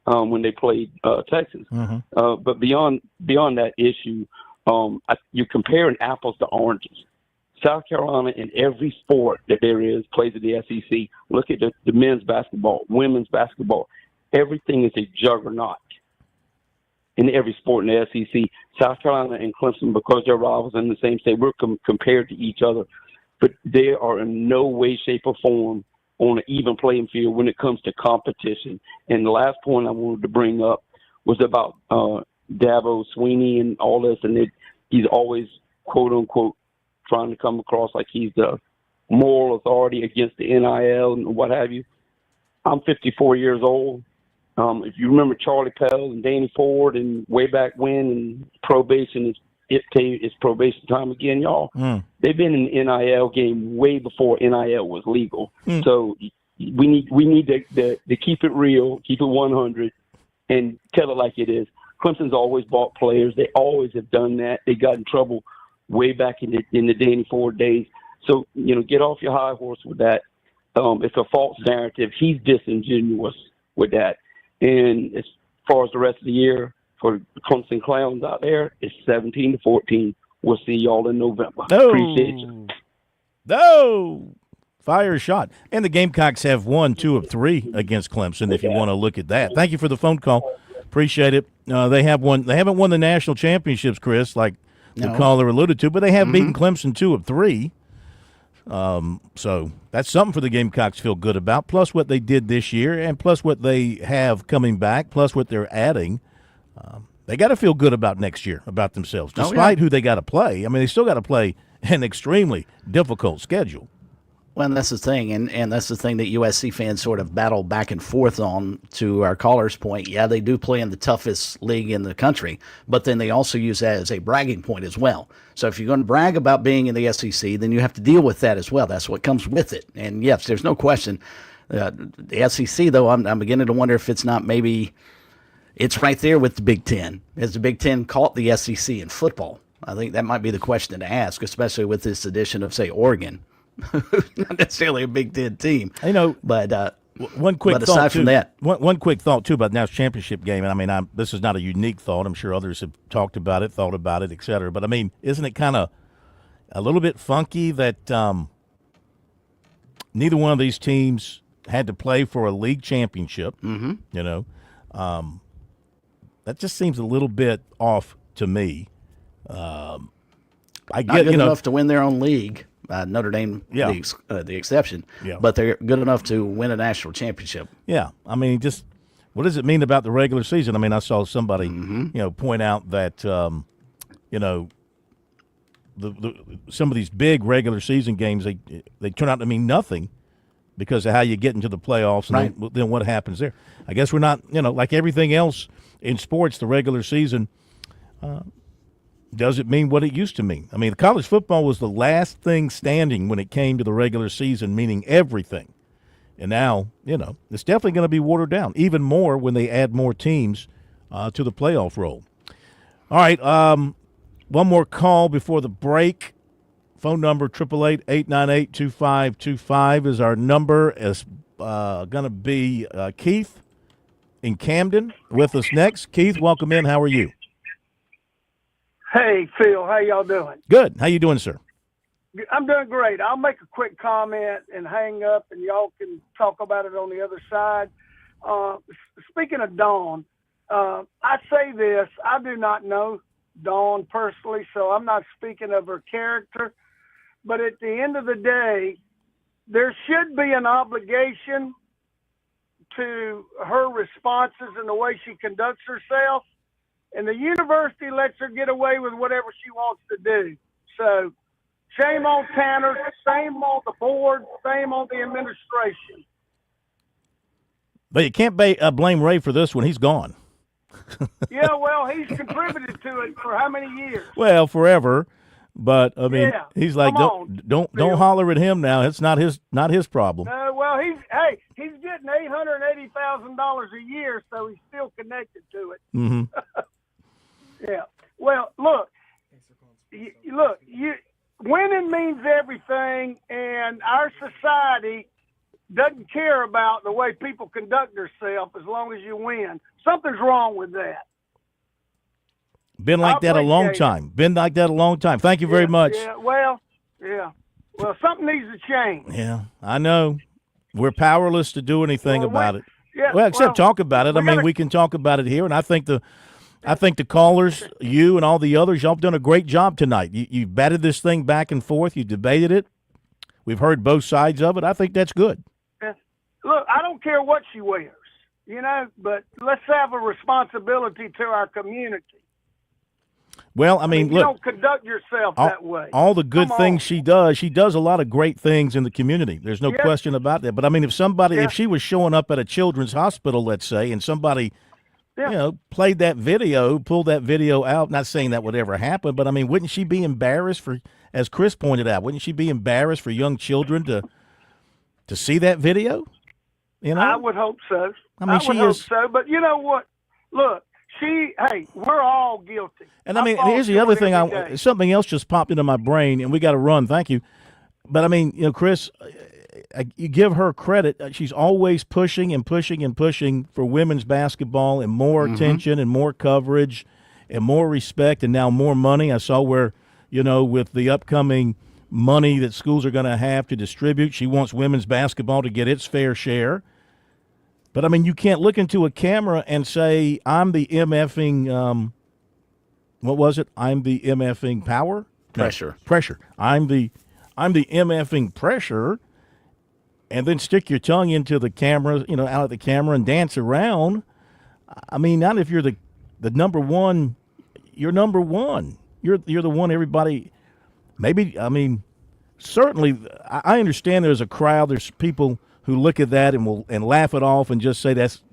when they played Texas. But beyond that issue, you're comparing apples to oranges. South Carolina, in every sport that there is, plays at the SEC. Look at the men's basketball, women's basketball. Everything is a juggernaut in every sport in the SEC. South Carolina and Clemson, because they're rivals in the same state, we're compared to each other. But they are in no way, shape, or form on an even playing field when it comes to competition. And the last point I wanted to bring up was about Dabo Sweeney and all this, and he's always, quote-unquote, trying to come across like he's the moral authority against the NIL and what have you. I'm 54 years old. If you remember Charlie Pell and Danny Ford and way back when and probation, it's probation time again, y'all. They've been in the NIL game way before NIL was legal. So we need to keep it real, keep it 100, and tell it like it is. Clemson's always bought players. They always have done that. They got in trouble way back in the Danny Ford days. So, get off your high horse with that. It's a false narrative. He's disingenuous with that. And as far as the rest of the year, for the Clemson Clowns out there, it's 17-14. We'll see y'all in November. Appreciate you. No! Fire shot. And the Gamecocks have won 2 of 3 against Clemson, if you want to look at that. Thank you for the phone call. Appreciate it. They haven't won the national championships, Chris, like the caller alluded to, but they have beaten Clemson 2 of 3. So that's something for the Gamecocks to feel good about, plus what they did this year and plus what they have coming back, plus what they're adding. They got to feel good about next year, about themselves, despite who they got to play. I mean, they still got to play an extremely difficult schedule. Well, and that's the thing, and that's the thing that USC fans sort of battle back and forth on. To our caller's point, yeah, they do play in the toughest league in the country, but then they also use that as a bragging point as well. So if you're going to brag about being in the SEC, then you have to deal with that as well. That's what comes with it. And yes, there's no question. The SEC, though, I'm beginning to wonder if it's not maybe it's right there with the Big Ten. Has the Big Ten caught the SEC in football? I think that might be the question to ask, especially with this addition of, say, Oregon. Not necessarily a Big Ten team, but one quick but thought aside from that, one quick thought too about the national championship game. And I mean, this is not a unique thought. I'm sure others have talked about it, thought about it, etc. But I mean, isn't it kind of a little bit funky that neither one of these teams had to play for a league championship? That just seems a little bit off to me. I not get good enough to win their own league. Notre Dame, the exception, but they're good enough to win a national championship. Yeah, I mean, just what does it mean about the regular season? I mean, I saw somebody, point out that, some of these big regular season games they turn out to mean nothing because of how you get into the playoffs and then what happens there. I guess we're not, like everything else in sports, the regular season. Does it mean what it used to mean? I mean, college football was the last thing standing when it came to the regular season, meaning everything. And now, it's definitely going to be watered down, even more when they add more teams to the playoff roll. All right, one more call before the break. Phone number 888-898-2525 is our number. Is going to be Keith in Camden with us next. Keith, welcome in. How are you? Hey, Phil, how y'all doing? Good. How you doing, sir? I'm doing great. I'll make a quick comment and hang up, and y'all can talk about it on the other side. Speaking of Dawn, I say this. I do not know Dawn personally, so I'm not speaking of her character. But at the end of the day, there should be an obligation to her responses and the way she conducts herself. And the university lets her get away with whatever she wants to do. So shame on Tanner, shame on the board, shame on the administration. But you can't blame Ray for this one. He's gone. Yeah, well, he's contributed to it for how many years? Well, forever. But I mean, he's like, don't holler at him now. It's not his problem. Well, he's getting $880,000 a year, so he's still connected to it. Mm-hmm. Yeah. Well, look, winning means everything, and our society doesn't care about the way people conduct themselves as long as you win. Something's wrong with that. Been like that a long time. Thank you very much. Yeah. Well, something needs to change. Yeah, I know. We're powerless to do anything about it. Yeah, except talk about it. I mean, we can talk about it here, and I think the callers, you and all the others, y'all have done a great job tonight. You batted this thing back and forth. You debated it. We've heard both sides of it. I think that's good. Look, I don't care what she wears, but let's have a responsibility to our community. Well, I mean, you look. Don't conduct yourself that way. All the good things she does a lot of great things in the community. There's no question about that. But, I mean, if she was showing up at a children's hospital, let's say, and somebody played that video, pulled that video out. Not saying that would ever happen, but I mean, wouldn't she be embarrassed for, as Chris pointed out, wouldn't she be embarrassed for young children to see that video? You know, I would hope so. I mean, would hope so. But you know what? Look, we're all guilty. And I mean, here's the other thing. Something else just popped into my brain, and we got to run. Thank you. But I mean, Chris, you give her credit. She's always pushing and pushing and pushing for women's basketball and more attention and more coverage and more respect and now more money. I saw where, with the upcoming money that schools are going to have to distribute, she wants women's basketball to get its fair share. But I mean, you can't look into a camera and say, "I'm the MFing." What was it? I'm the MFing power? Pressure. Pressure. I'm the MFing pressure, and then stick your tongue into the camera, out of the camera and dance around. I mean, not if you're the number one. You're number one. You're the one everybody. Maybe, I mean, certainly, I understand there's a crowd. There's people who look at that and laugh it off and just say that's,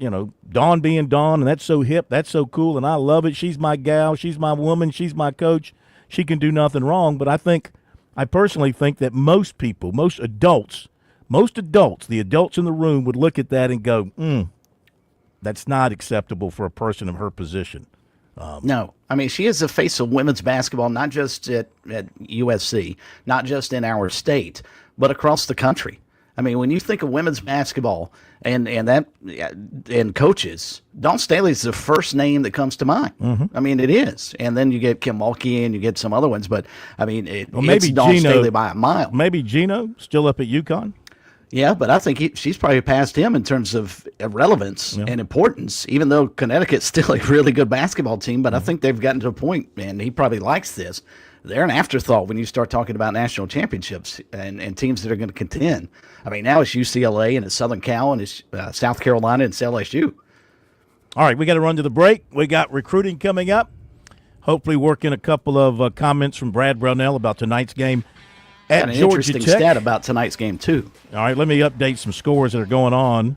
Dawn being Dawn, and that's so hip, that's so cool, and I love it. She's my gal, she's my woman, she's my coach. She can do nothing wrong. But I personally think that most people, most adults, the adults in the room would look at that and go, that's not acceptable for a person of her position. No. I mean, she is the face of women's basketball, not just at USC, not just in our state, but across the country. I mean, when you think of women's basketball and coaches, Dawn Staley is the first name that comes to mind. I mean, it is. And then you get Kim Mulkey and you get some other ones. But, I mean, it's Dawn Staley by a mile. Maybe Gino, still up at UConn? Yeah, but I think she's probably passed him in terms of relevance and importance, even though Connecticut's still a really good basketball team. But I think they've gotten to a point, and he probably likes this. They're an afterthought when you start talking about national championships and teams that are going to contend. I mean, now it's UCLA and it's Southern Cal and it's South Carolina and it's LSU. All right, we got to run to the break. We got recruiting coming up. Hopefully work in a couple of comments from Brad Brownell about tonight's game at an Georgia interesting Tech. stat about tonight's game, too. All right, let me update some scores that are going on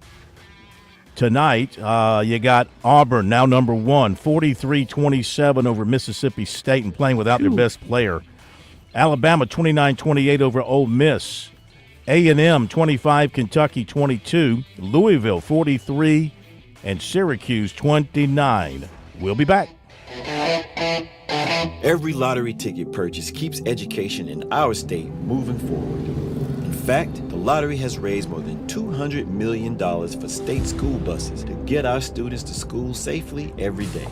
tonight. You got Auburn, now number 1, 43-27 over Mississippi State and playing without their best player. Alabama, 29-28 over Ole Miss. A&M, 25, Kentucky, 22. Louisville, 43, and Syracuse, 29. We'll be back. Every lottery ticket purchase keeps education in our state moving forward. In fact, the lottery has raised more than $200 million for state school buses to get our students to school safely every day.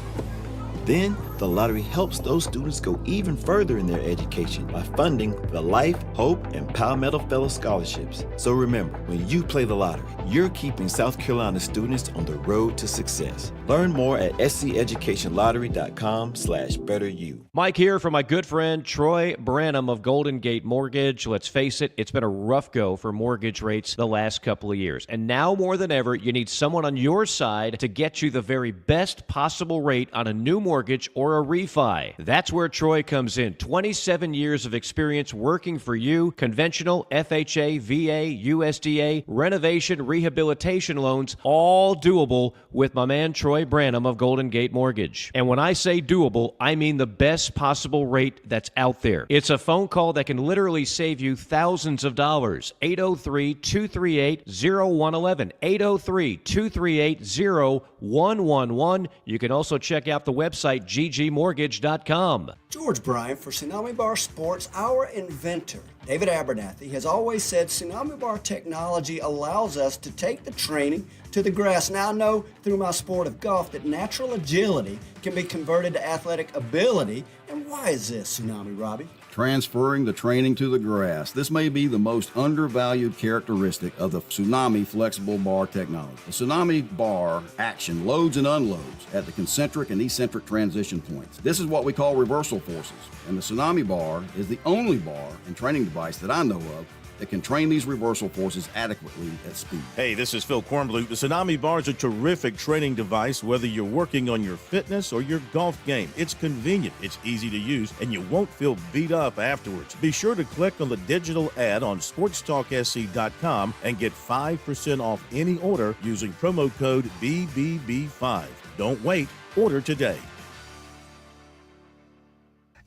Then, the lottery helps those students go even further in their education by funding the Life, Hope, and Palmetto Fellow Scholarships. So remember, when you play the lottery, you're keeping South Carolina students on the road to success. Learn more at sceducationlottery.com/betteryou. Mike here for my good friend Troy Branham of Golden Gate Mortgage. Let's face it, it's been a rough go for mortgage rates the last couple of years. And now more than ever, you need someone on your side to get you the very best possible rate on a new mortgage or a refi. That's where Troy comes in. 27 years of experience working for you. Conventional, FHA, VA, USDA, renovation, rehabilitation loans, all doable with my man Troy Branham of Golden Gate Mortgage. And when I say doable, I mean the best possible rate that's out there. It's a phone call that can literally save you thousands of dollars. 803-238-0111. 803-238-0111. You can also check out the website ggmortgage.com. George Bryant for Tsunami Bar Sports, our inventor. David Abernathy has always said Tsunami Bar technology allows us to take the training to the grass. Now I know through my sport of golf that natural agility can be converted to athletic ability. And why is this, Tsunami Robbie? Transferring the training to the grass. This may be the most undervalued characteristic of the Tsunami flexible bar technology. The Tsunami bar action loads and unloads at the concentric and eccentric transition points. This is what we call reversal forces, and the Tsunami bar is the only bar and training device that I know of that can train these reversal forces adequately at speed. Hey, this is Phil Kornbluth. The Tsunami Bar is a terrific training device, whether you're working on your fitness or your golf game. It's convenient, it's easy to use, and you won't feel beat up afterwards. Be sure to click on the digital ad on SportsTalkSC.com and get 5% off any order using promo code BBB5. Don't wait. Order today.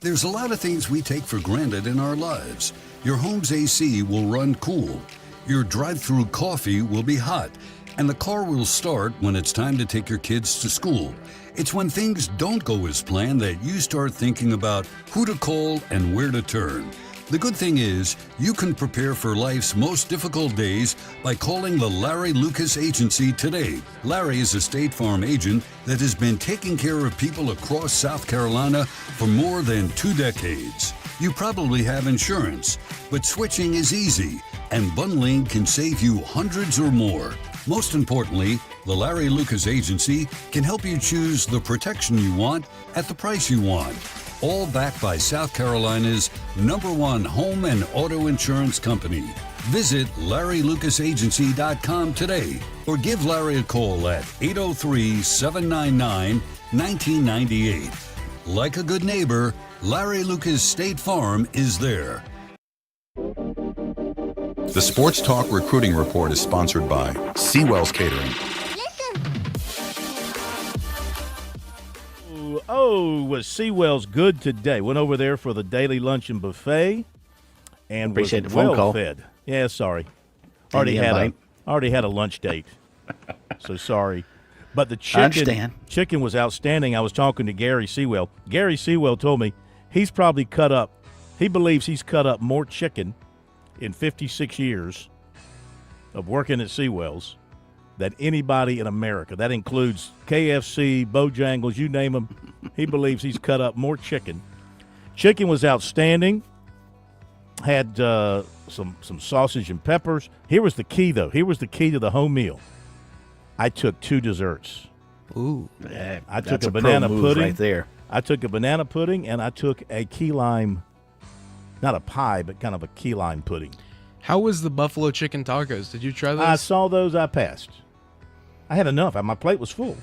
There's a lot of things we take for granted in our lives. Your home's AC will run cool. Your drive-through coffee will be hot. And the car will start when it's time to take your kids to school. It's when things don't go as planned that you start thinking about who to call and where to turn. The good thing is, you can prepare for life's most difficult days by calling the Larry Lucas Agency today. Larry is a State Farm agent that has been taking care of people across South Carolina for more than 2 decades. You probably have insurance, but switching is easy, and bundling can save you hundreds or more. Most importantly, the Larry Lucas Agency can help you choose the protection you want at the price you want. All backed by South Carolina's #1 home and auto insurance company. Visit LarryLucasAgency.com today or give Larry a call at 803-799-1998. Like a good neighbor, Larry Lucas State Farm is there. The Sports Talk Recruiting Report is sponsored by Seawell's Catering. Oh, was Seawell's good today? Went over there for the daily luncheon buffet and Appreciate was the phone well call. fed. Yeah, sorry. Already Already had a lunch date. So sorry. But the I understand. chicken was outstanding. I was talking to Gary Sewell. Gary Sewell told me he believes he's cut up more chicken in 56 years of working at Sewell's than anybody in America. That includes KFC, Bojangles, you name them. He believes he's cut up more chicken. Chicken was outstanding. Had some sausage and peppers. Here was the key, though. Here was the key to the home meal. I took 2 desserts. Ooh, I took a banana pudding right there. I took a banana pudding, and I took a key lime, not a pie, but kind of a key lime pudding. How was the buffalo chicken tacos? Did you try those? I saw those. I passed. I had enough. My plate was full.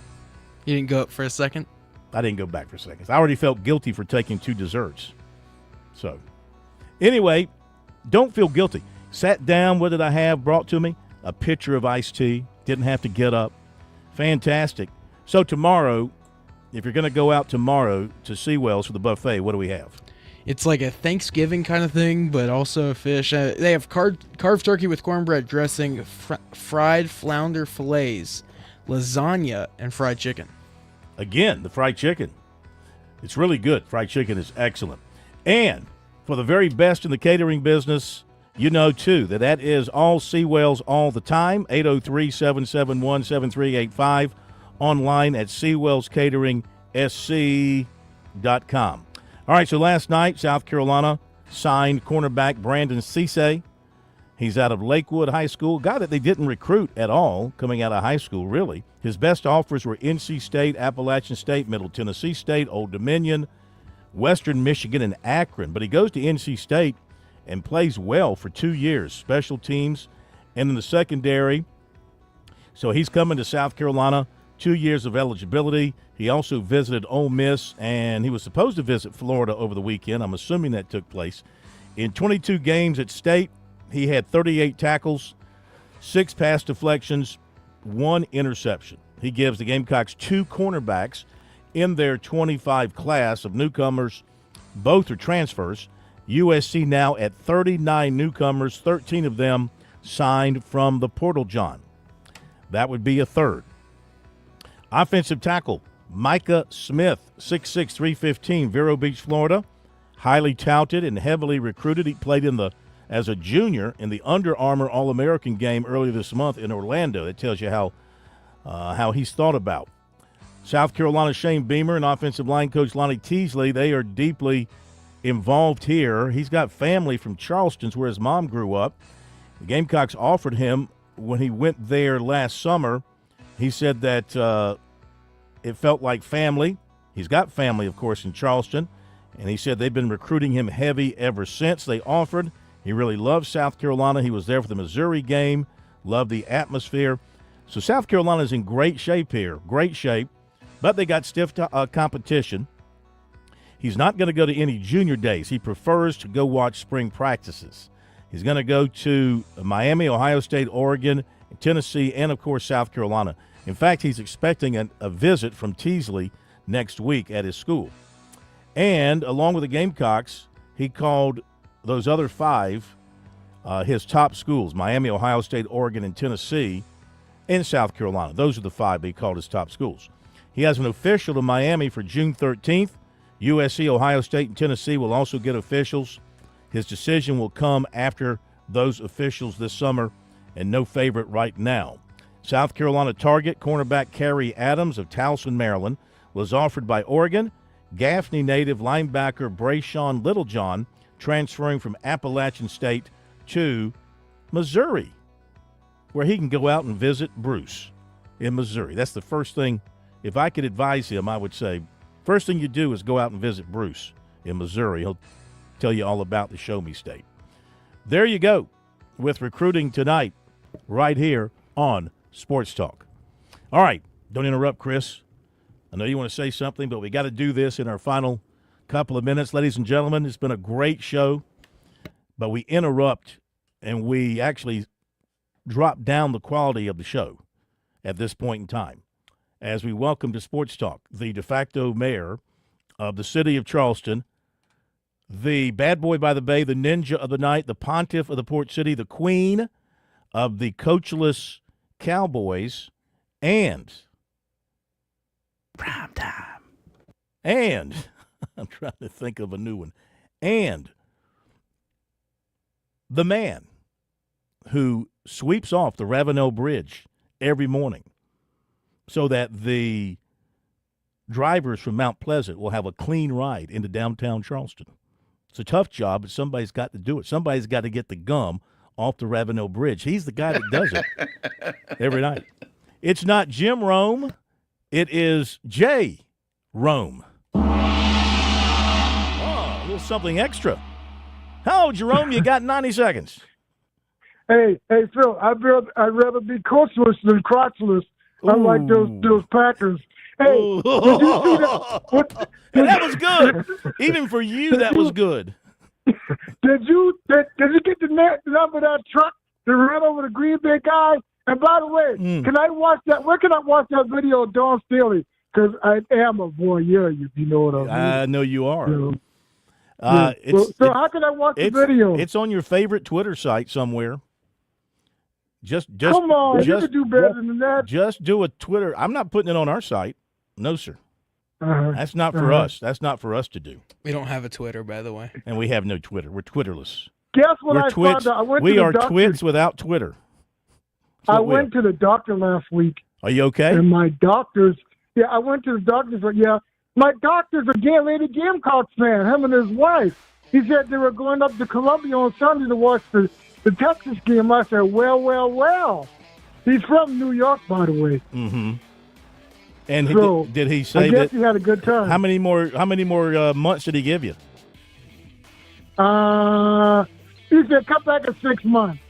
You didn't go up for a second? I didn't go back for seconds. I already felt guilty for taking 2 desserts. So, anyway, don't feel guilty. Sat down. What did I have brought to me? A pitcher of iced tea. Didn't have to get up. Fantastic. So tomorrow, if you're going to go out tomorrow to Sewell's for the buffet, what do we have? It's like a Thanksgiving kind of thing, but also a fish. They have carved turkey with cornbread dressing, fried flounder fillets, lasagna, and fried chicken. Again, the fried chicken. It's really good. Fried chicken is excellent. And for the very best in the catering business, you know, too, that is all Sewell's all the time, 803-771-7385, online at SewellsCateringSC.com. All right, so last night, South Carolina signed cornerback Brandon Cisse. He's out of Lakewood High School, a guy that they didn't recruit at all coming out of high school, really. His best offers were NC State, Appalachian State, Middle Tennessee State, Old Dominion, Western Michigan, and Akron. But he goes to NC State and plays well for 2 years, special teams and in the secondary. So he's coming to South Carolina, 2 years of eligibility. He also visited Ole Miss, and he was supposed to visit Florida over the weekend. I'm assuming that took place. In 22 games at State, he had 38 tackles, 6 pass deflections, 1 interception. He gives the Gamecocks 2 cornerbacks in their 25 class of newcomers. Both are transfers. USC now at 39 newcomers, 13 of them signed from the portal, John. That would be a third. Offensive tackle, Micah Smith, 6'6", 315, Vero Beach, Florida. Highly touted and heavily recruited. He played as a junior in the Under Armour All-American game earlier this month in Orlando. That tells you how he's thought about. South Carolina Shane Beamer and offensive line coach Lonnie Teasley, they are deeply involved here. He's got family from Charleston, where his mom grew up. The Gamecocks offered him when he went there last summer. He said that it felt like family. He's got family, of course, in Charleston, and he said they've been recruiting him heavy ever since they offered. He really loves South Carolina. He was there for the Missouri game, loved the atmosphere. So South Carolina's in great shape here, great shape, but they got stiff competition. He's not going to go to any junior days. He prefers to go watch spring practices. He's going to go to Miami, Ohio State, Oregon, Tennessee, and, of course, South Carolina. In fact, he's expecting a visit from Teasley next week at his school. And along with the Gamecocks, he called those other 5 his top schools, Miami, Ohio State, Oregon, and Tennessee, and South Carolina. Those are the 5 he called his top schools. He has an official to Miami for June 13th. USC, Ohio State, and Tennessee will also get officials. His decision will come after those officials this summer, and no favorite right now. South Carolina target cornerback Kerry Adams of Towson, Maryland, was offered by Oregon. Gaffney native linebacker Brayshawn Littlejohn transferring from Appalachian State to Missouri, where he can go out and visit Bruce in Missouri. That's the first thing. If I could advise him, I would say, first thing you do is go out and visit Bruce in Missouri. He'll tell you all about the Show Me State. There you go with recruiting tonight right here on Sports Talk. All right, don't interrupt, Chris. I know you want to say something, but we got to do this in our final couple of minutes. Ladies and gentlemen, it's been a great show, but we interrupt and we actually drop down the quality of the show at this point in time as we welcome to Sports Talk the de facto mayor of the city of Charleston, the bad boy by the bay, the ninja of the night, the pontiff of the port city, the queen of the coachless Cowboys, and prime time. And I'm trying to think of a new one. And the man who sweeps off the Ravenel Bridge every morning so that the drivers from Mount Pleasant will have a clean ride into downtown Charleston. It's a tough job, but somebody's got to do it. Somebody's got to get the gum off the Ravenel Bridge. He's the guy that does it every night. It's not Jim Rome. It is Jay Rome. Oh, a little something extra. Hello, Jerome. You got 90 seconds. Hey, Phil, I'd rather be coachless than crotchless. I like those Packers. Hey, did you see that? That was good. Even for you, that was good. Did you get the number of that truck that ran over the Green Bay guy? And by the way, can I watch that? Where can I watch that video of Dawn Staley? Because I am a voyeur, if you know what I mean. I know you are. So how can I watch the video? It's on your favorite Twitter site somewhere. Just come on, you can do better than that. Just do a Twitter. I'm not putting it on our site. No, sir. That's not for us. That's not for us to do. We don't have a Twitter, by the way. And we have no Twitter. We're Twitterless. Guess what I found out? We are twits without Twitter. I went to the doctor last week. Are you okay? And my doctors, I went to the doctors. My doctor's a Lady Gamecocks fan, him and his wife. He said they were going up to Columbia on Sunday to watch the Texas game. I said, well. He's from New York, by the way. Mm-hmm. And so, did he say I guess that? He had a good time. How many more months did he give you? He said come back in 6 months.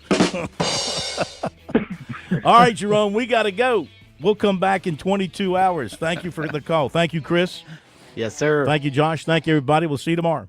All right, Jerome, we got to go. We'll come back in 22 hours. Thank you for the call. Thank you, Chris. Yes, sir. Thank you, Josh. Thank you, everybody. We'll see you tomorrow.